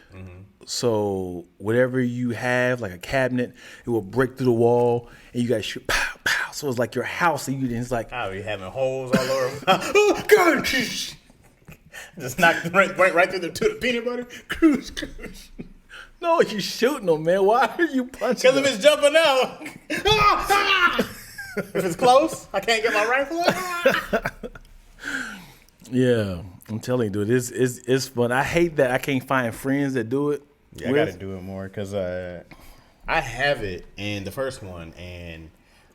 Speaker 2: So whatever you have, like a cabinet, it will break through the wall, and you guys shoot, pow, pow. So it's like your house, and it's like,
Speaker 1: I'll be having holes all over. Oh, God! Just knocked right through the peanut butter. Cruise.
Speaker 2: no, you shooting them, man. Why are you punching?
Speaker 1: Because if it's jumping out. If it's close, I can't get my rifle out.
Speaker 2: Yeah, I'm telling you, dude, it's fun. I hate that I can't find friends that do it.
Speaker 1: Yeah, I gotta do it more because I have it in the first one, and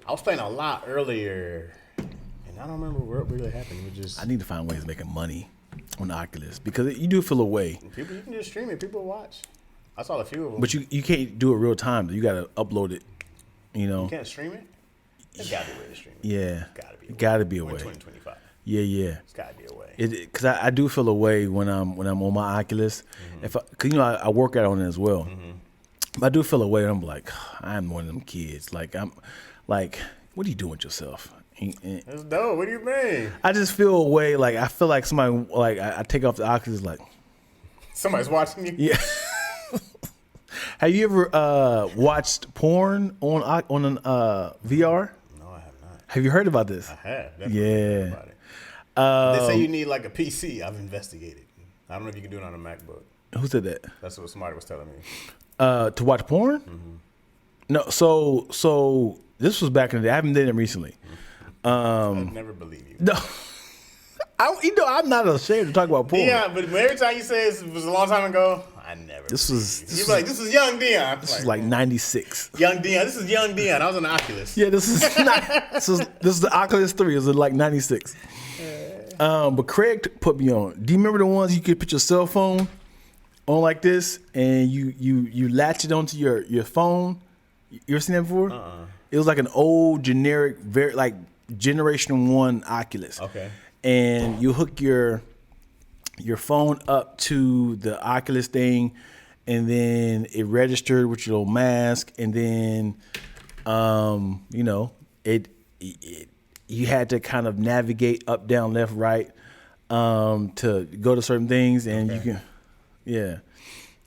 Speaker 1: I was playing a lot earlier, and I don't remember what really happened.
Speaker 2: I need to find ways of making money on the Oculus because you do feel away.
Speaker 1: You can just stream it. People watch. I saw a few of them.
Speaker 2: But you can't do it real time. You gotta upload it.
Speaker 1: You can't stream it. There's gotta be a way to stream it.
Speaker 2: Yeah,
Speaker 1: Gotta be a way.
Speaker 2: Gotta be a way.
Speaker 1: 2025.
Speaker 2: Yeah.
Speaker 1: It's gotta be a way.
Speaker 2: Because I do feel away when I'm on my Oculus. Because I work out on it as well. But I do feel away. And I'm like, I'm one of them kids. Like I'm like, what are you doing with yourself?
Speaker 1: That's dope. What do you mean?
Speaker 2: I just feel a way like I feel like somebody like I take off the Oculus like
Speaker 1: Somebody's watching you.
Speaker 2: yeah. Have you ever watched porn on an VR?
Speaker 1: No, I have not.
Speaker 2: Have you heard about this?
Speaker 1: I have. Definitely
Speaker 2: Yeah.
Speaker 1: heard about it. They say you need like a PC. I've investigated. I don't know if you can do it on a MacBook.
Speaker 2: Who said that?
Speaker 1: That's what somebody was telling me.
Speaker 2: To watch porn?
Speaker 1: Mm-hmm.
Speaker 2: No. So this was back in the day. I haven't done it recently.
Speaker 1: I'd never believe you.
Speaker 2: No. I'm not ashamed to talk about porn.
Speaker 1: Yeah, but every time you say it was a long time ago, I never.
Speaker 2: This was
Speaker 1: You're like, this is young Dion.
Speaker 2: this was like 96.
Speaker 1: Young Dion. This is young Dion. I was on the Oculus.
Speaker 2: Yeah, this is not. This is the Oculus 3. It was like 96. But Craig put me on. Do you remember the ones you could put your cell phone on like this and you latch it onto your phone? You ever seen that before? It was like an old generic, very like Generation 1 Oculus.
Speaker 1: Okay.
Speaker 2: And you hook your phone up to the Oculus thing, and then it registered with your little mask, and then it you had to kind of navigate up, down, left, right to go to certain things, and you can you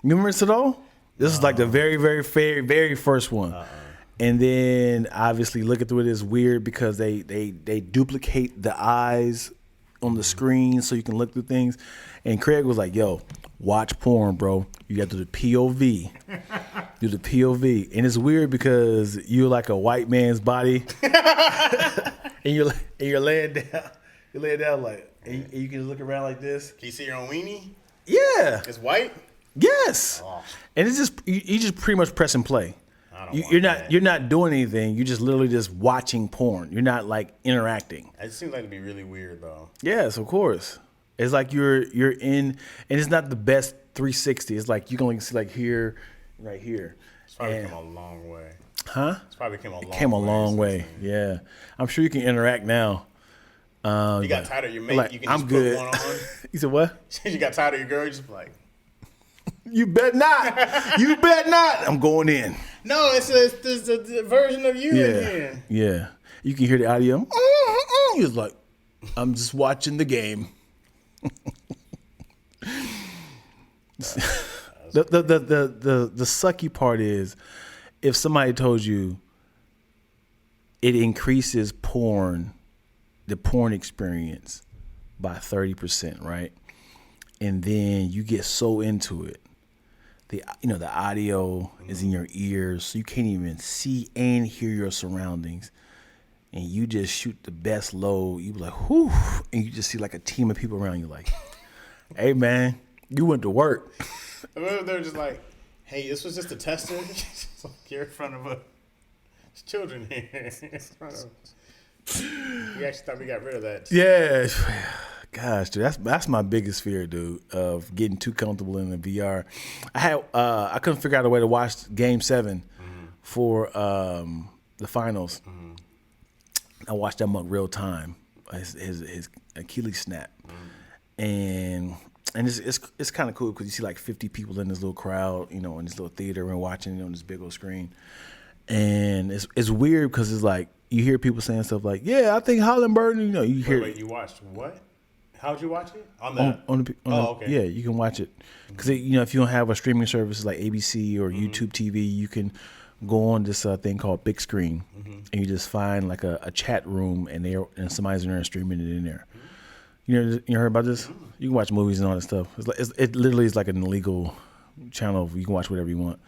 Speaker 2: remember this at all? This is like the very, very, very, very first one. And then obviously looking through it is weird because they duplicate the eyes on the screen so you can look through things. And Craig was like, yo, watch porn, bro. You got to do the POV. Do the POV. And it's weird because you're like a white man's body. and you're laying down. You're laying down like, and you can look around like this.
Speaker 1: Can you see your own weenie?
Speaker 2: Yeah.
Speaker 1: It's white?
Speaker 2: Yes.
Speaker 1: Oh.
Speaker 2: And it's just, you just pretty much press and play. You're not doing anything. You're just literally just watching porn. You're not like interacting.
Speaker 1: It seems like it'd be really weird though.
Speaker 2: Yes, of course. It's like you're in, and it's not the best 360. It's like you can only see like here, right here.
Speaker 1: It's probably come a long way.
Speaker 2: Huh?
Speaker 1: It's probably came a long way.
Speaker 2: Came a long way. Yeah, I'm sure you can interact now.
Speaker 1: You got tired of your mate.
Speaker 2: Like,
Speaker 1: You can
Speaker 2: I'm
Speaker 1: just
Speaker 2: good.
Speaker 1: put one on.
Speaker 2: You said what?
Speaker 1: You got tired of your girl. You just like.
Speaker 2: You bet not. You bet not. I'm going in.
Speaker 1: No, it's a version of you in here.
Speaker 2: Yeah. You can hear the audio. He was like, I'm just watching the game. The sucky part is if somebody told you it increases the porn experience by 30%, right? And then you get so into it. The audio is in your ears, so you can't even see and hear your surroundings. And you just shoot the best load. You be like, whew, and you just see like a team of people around you like, hey man, you went to work.
Speaker 1: They're just like, hey, this was just a tester. You're in front of there's children here. We actually thought we got rid of that.
Speaker 2: Yeah. Gosh, dude, that's my biggest fear, dude, of getting too comfortable in the VR. I couldn't figure out a way to watch Game 7 for the finals. I watched that mug real time. His Achilles snap, and it's kind of cool because you see like 50 people in this little crowd, in this little theater and watching it on this big old screen, and it's weird because it's like you hear people saying stuff like, "Yeah, I think Hollenberg," you hear.
Speaker 1: Wait, you watched what? How'd you watch it?
Speaker 2: Okay. Yeah, you can watch it because if you don't have a streaming service like ABC or YouTube TV, you can go on this thing called Big Screen, and you just find like a chat room, and somebody's in there streaming it in there. You heard about this? You can watch movies and all that stuff. It literally is like an illegal channel. You can watch whatever you want.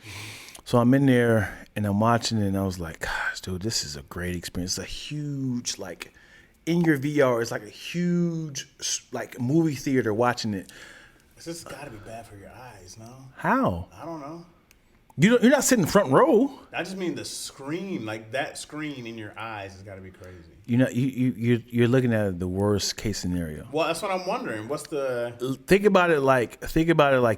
Speaker 2: So I'm in there and I'm watching it, and I was like, gosh, dude, this is a great experience. It's a huge in your VR, it's like a huge movie theater watching it.
Speaker 1: This has got to be bad for your eyes, no?
Speaker 2: How?
Speaker 1: I don't know.
Speaker 2: You're not sitting front row.
Speaker 1: I just mean the screen, like that screen in your eyes has got to be crazy.
Speaker 2: You're looking at the worst case scenario.
Speaker 1: Well, that's what I'm wondering. What's the?
Speaker 2: Think about it like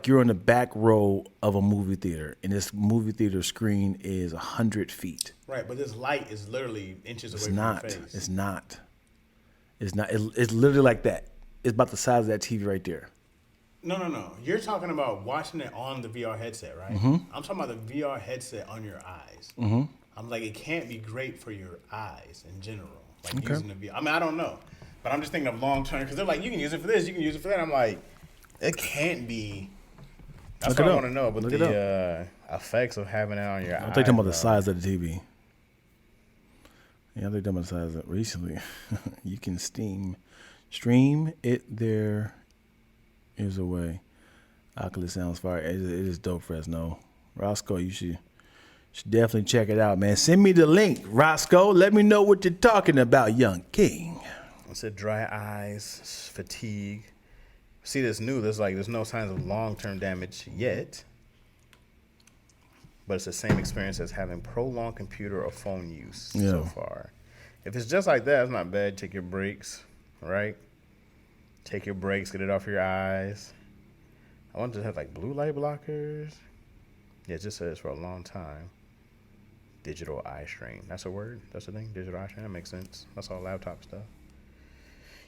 Speaker 2: you're in the back row of a movie theater, and this movie theater screen is 100 feet.
Speaker 1: Right, but this light is literally inches away
Speaker 2: from your
Speaker 1: face.
Speaker 2: It's not. It's not. It's literally like that. It's about the size of that TV right there.
Speaker 1: No. You're talking about watching it on the VR headset, right? I'm talking about the VR headset on your eyes. I'm like, it can't be great for your eyes in general. like
Speaker 2: Okay.
Speaker 1: using the VR. I mean, I don't know, but I'm just thinking of long term because they're like, you can use it for this, you can use it for that. I'm like, it can't be. That's
Speaker 2: Look
Speaker 1: what
Speaker 2: it
Speaker 1: I
Speaker 2: up.
Speaker 1: want to know about
Speaker 2: Look it
Speaker 1: the effects of having it on your eyes.
Speaker 2: I'm talking about the
Speaker 1: though.
Speaker 2: size of the TV. Yeah, they're talking about the size of it recently. You can stream it there. Here's a way. Oculus sounds fire. It is dope, Fresno. Roscoe, you should definitely check it out, man. Send me the link, Roscoe. Let me know what you're talking about, young king.
Speaker 1: I said dry eyes, fatigue. See, this new. There's no signs of long-term damage yet, but it's the same experience as having prolonged computer or phone use so
Speaker 2: Yeah.
Speaker 1: far. If it's just like that, it's not bad. Take your breaks, right? Take your breaks. Get it off your eyes. I want to have like blue light blockers. Yeah, it just says for a long time. Digital eye strain. That's a word. That's the thing. Digital eye strain. That makes sense. That's all laptop stuff.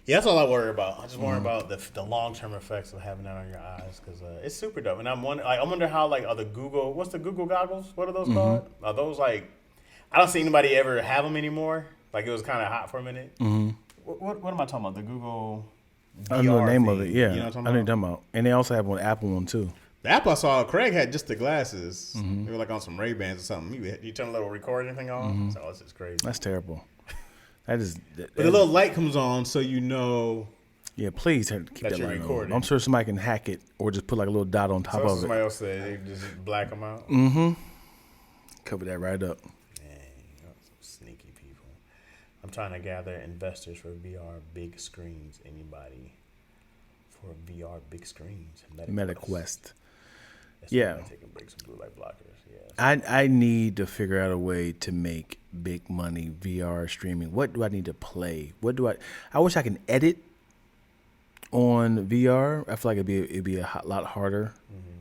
Speaker 1: Yeah, that's all I worry about. I just worry about the long-term effects of having that on your eyes because it's super dope. And I wonder how are the Google, what's the Google goggles? What are those called? Are those like, I don't see anybody ever have them anymore. Like it was kind of hot for a minute. Mm-hmm. What am I talking about? The Google VR
Speaker 2: I know the name
Speaker 1: thing.
Speaker 2: of it. Yeah,
Speaker 1: You know what
Speaker 2: I
Speaker 1: I'm
Speaker 2: know what you're talking about. And they also have one Apple one too.
Speaker 1: The app I saw, Craig had just the glasses. They were like on some Ray-Bans or something. You turn a little recording thing on. So this is crazy.
Speaker 2: That's terrible. That is.
Speaker 1: But the little light comes on so you know.
Speaker 2: Yeah, please keep
Speaker 1: That
Speaker 2: that
Speaker 1: you're
Speaker 2: light on.
Speaker 1: recording.
Speaker 2: I'm sure somebody can hack it or just put like a little dot on top
Speaker 1: So
Speaker 2: of
Speaker 1: somebody
Speaker 2: it.
Speaker 1: else said they just black them out.
Speaker 2: Cover that right up.
Speaker 1: Dang, some sneaky people. I'm trying to gather investors for VR big screens. Anybody for VR big screens?
Speaker 2: MetaQuest.
Speaker 1: That's
Speaker 2: Yeah.
Speaker 1: why I'm taking breaks with blue light blockers. Yeah.
Speaker 2: I need to figure out a way to make big money VR streaming. What do I need to play? I wish I can edit on VR. I feel like it'd be a lot harder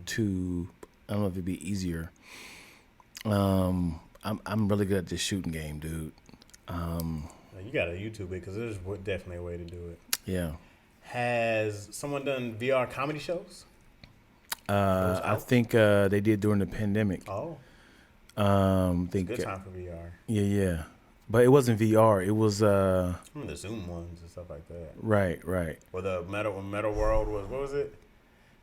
Speaker 2: to. I don't know if it'd be easier. I'm really good at this shooting game, dude.
Speaker 1: You gotta YouTube it because there's definitely a way to do it.
Speaker 2: Yeah.
Speaker 1: Has someone done VR comedy shows?
Speaker 2: I think they did during the pandemic.
Speaker 1: Oh,
Speaker 2: Think
Speaker 1: good time for VR.
Speaker 2: yeah. But it wasn't VR. It was
Speaker 1: Some of the Zoom ones and stuff like that.
Speaker 2: right.
Speaker 1: Or when Meta World was, what was it?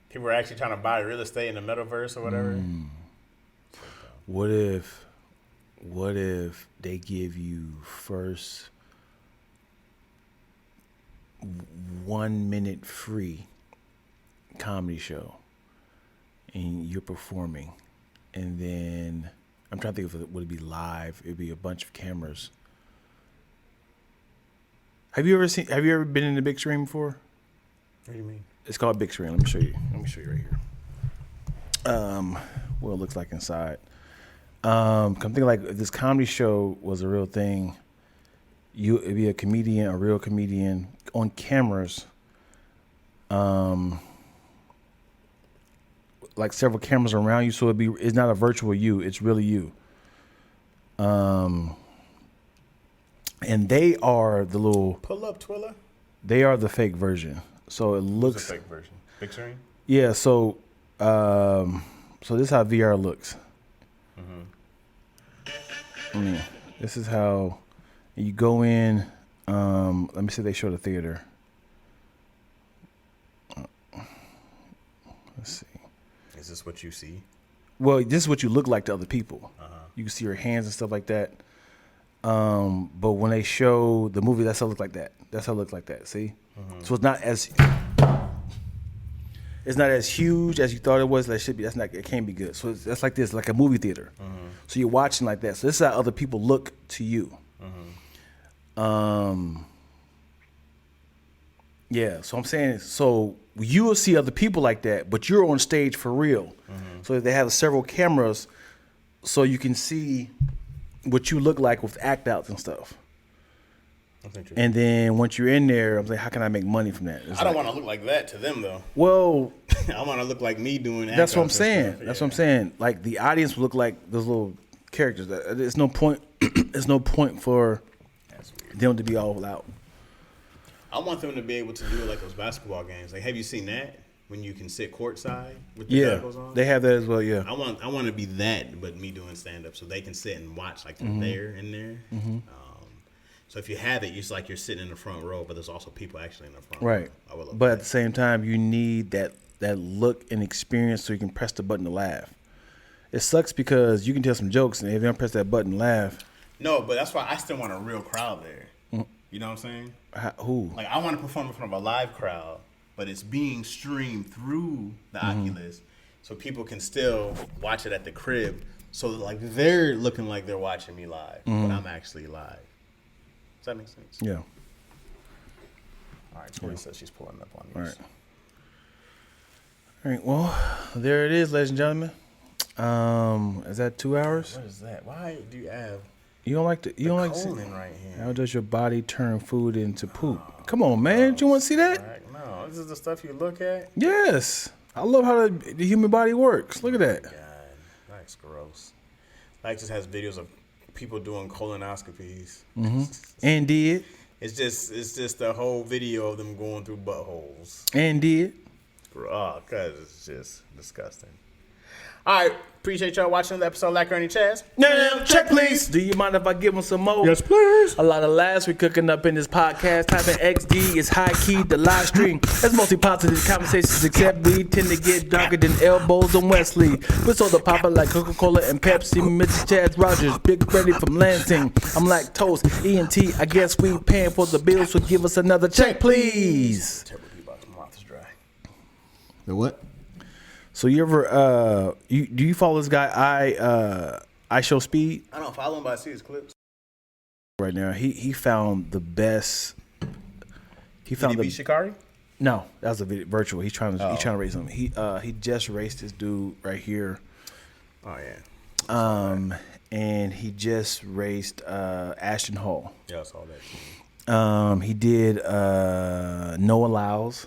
Speaker 1: People were actually trying to buy real estate in the metaverse or whatever.
Speaker 2: What if they give you first 1 minute free comedy show and you're performing, and then I'm trying to think if it would be live. It'd be a bunch of cameras. Have you ever been in the big screen before?
Speaker 1: What do you mean?
Speaker 2: It's called big screen. Let me show you right here. What it looks like inside. I'm thinking like if this comedy show was a real thing, it'd be a real comedian on cameras. Like several cameras around you, so it's not a virtual you, it's really you. And they are the little
Speaker 1: Pull up Twilla?
Speaker 2: they are the fake version. So it
Speaker 1: What's
Speaker 2: looks
Speaker 1: the fake version? Big screen?
Speaker 2: yeah, so this is how VR looks. This is how you go in. Let me see if they show the theater. Let's see.
Speaker 1: Is this what you see?
Speaker 2: Well, this is what you look like to other people. You can see your hands and stuff like that. But when they show the movie, that's how it looks like that. That's how it looks like that. See? So it's not as huge as you thought it was. It can't be good. So that's like this, like a movie theater. So you're watching like that. So this is how other people look to you. Yeah. So I'm saying, so you will see other people like that, but you're on stage for real. So they have several cameras, so you can see what you look like with act outs and stuff.
Speaker 1: That's interesting.
Speaker 2: And then once you're in there, I'm like, how can I make money from that?
Speaker 1: I don't want to look like that to them, though.
Speaker 2: Well,
Speaker 1: I want to look like me doing act
Speaker 2: that's what I'm
Speaker 1: outs and
Speaker 2: saying.
Speaker 1: stuff.
Speaker 2: That's what I'm saying. Like the audience would look like those little characters. There's no point. There's no point for
Speaker 1: That's weird.
Speaker 2: them to be all out.
Speaker 1: I want them to be able to do it like those basketball games. Like, have you seen that? When you can sit courtside with the
Speaker 2: Yeah,
Speaker 1: goggles on?
Speaker 2: they have that as well. Yeah.
Speaker 1: I want to be that, but me doing stand up, so they can sit and watch like they're there in there. So if you have it, it's like you're sitting in the front row, but there's also people actually in the front
Speaker 2: Right.
Speaker 1: row.
Speaker 2: But at the same time, you need that look and experience so you can press the button to laugh. It sucks because you can tell some jokes, and if you don't press that button to laugh.
Speaker 1: No, but that's why I still want a real crowd there. You know what I'm saying?
Speaker 2: Who?
Speaker 1: Like, I want to perform in front of a live crowd, but it's being streamed through the Oculus, so people can still watch it at the crib. So, like, they're looking like they're watching me live, but I'm actually live. Does that make sense?
Speaker 2: Yeah.
Speaker 1: All right, Tori says she's pulling up on
Speaker 2: All
Speaker 1: these.
Speaker 2: right. All right. Well, there it is, ladies and gentlemen. Is that 2 hours?
Speaker 1: What is that? Why do you have
Speaker 2: You don't like to? You don't like to see?
Speaker 1: colon right here?
Speaker 2: How does your body turn food into poop? Come on, man. Do you want to see that?
Speaker 1: Right, no, this is the stuff you look at.
Speaker 2: Yes. I love how the human body works. Look at that.
Speaker 1: God, that's gross. Like, just has videos of people doing colonoscopies.
Speaker 2: And did.
Speaker 1: It's just the whole video of them going through buttholes.
Speaker 2: And did.
Speaker 1: Oh, cause it's just disgusting. All right, appreciate y'all watching the episode of Lack Ernie Chaz.
Speaker 2: No, check please. Do you mind if I give them some more?
Speaker 1: Yes, please.
Speaker 2: A lot of laughs we cooking up in this podcast. Typing XD is high key, the live stream. It's mostly positive conversations, except we tend to get darker than elbows and Wesley. We're soda popping like Coca-Cola and Pepsi. Mrs. Chaz Rogers, Big Freddy from Lansing. I'm lactose, ENT. I guess we paying for the bills, so give us another check, please.
Speaker 1: Terrible people, my mouth is dry.
Speaker 4: The what?
Speaker 2: So you ever do you follow this guy I Show Speed?
Speaker 1: I don't follow him, but I see his clips.
Speaker 2: Right now, he found the best. He
Speaker 1: Did
Speaker 2: found
Speaker 1: he
Speaker 2: the
Speaker 1: beat Shikari?
Speaker 2: no. That was a virtual. He's trying to race him. He just raced this dude right here.
Speaker 1: Oh yeah.
Speaker 2: And he just raced Ashton Hall.
Speaker 1: Yeah, I saw that too.
Speaker 2: He did Noah Lyles.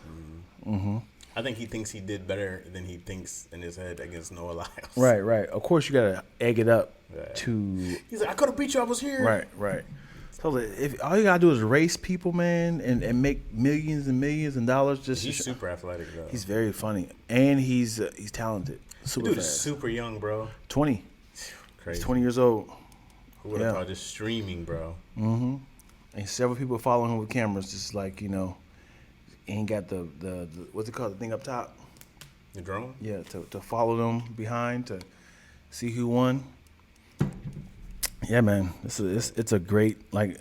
Speaker 1: I think he thinks he did better than he thinks in his head against Noah Lyles.
Speaker 2: Right. Of course, you gotta egg it up
Speaker 1: Yeah.
Speaker 2: to
Speaker 1: He's like, I could have beat you. I was here.
Speaker 2: right. So if all you gotta do is race people, man, and make millions and millions of dollars, just
Speaker 1: He's super athletic though.
Speaker 2: he's very funny and he's talented. Super
Speaker 1: Dude is
Speaker 2: fast.
Speaker 1: super young, bro.
Speaker 2: 20.
Speaker 1: Crazy.
Speaker 2: He's 20 years old.
Speaker 1: Who would have
Speaker 2: Yeah.
Speaker 1: thought just streaming, bro?
Speaker 2: And several people following him with cameras, just like, you know, and he got the what's it called, the thing up top?
Speaker 1: The drone?
Speaker 2: Yeah, to follow them behind to see who won. Yeah, man, it's a great, like,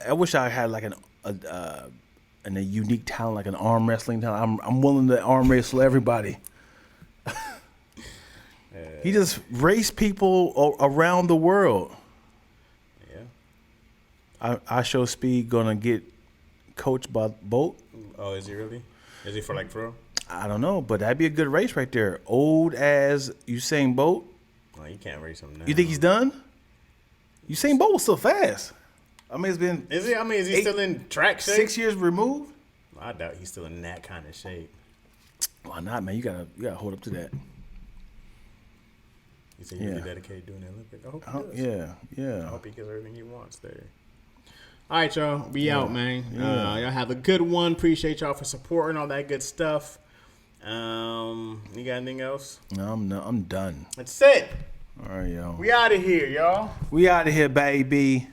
Speaker 2: I wish I had like a unique talent, like an arm wrestling talent. I'm willing to arm wrestle everybody. He just raced people around the world.
Speaker 1: Yeah.
Speaker 2: I Show Speed gonna get coached by Bolt.
Speaker 1: Oh, is he really? Is he for like pro?
Speaker 2: I don't know, but that'd be a good race right there. Old as Usain Bolt.
Speaker 1: Oh, you can't race him now.
Speaker 2: You think he's done? Usain Bolt was so fast. I mean, it's been
Speaker 1: Is he? I mean, is he still in track shape?
Speaker 2: 6 years removed.
Speaker 1: I doubt he's still in that kind of shape.
Speaker 2: Why not, man? You gotta hold up to that.
Speaker 1: You say you'll
Speaker 2: Yeah.
Speaker 1: be dedicated doing the Olympic. I hope he does. I
Speaker 2: Yeah.
Speaker 1: hope he gets everything he wants there. All right, y'all. We out, man. Y'all have a good one. Appreciate y'all for supporting all that good stuff. You got anything else?
Speaker 2: No, I'm done.
Speaker 1: That's it.
Speaker 2: All right, y'all.
Speaker 1: We out of here, y'all.
Speaker 2: We out of here, baby.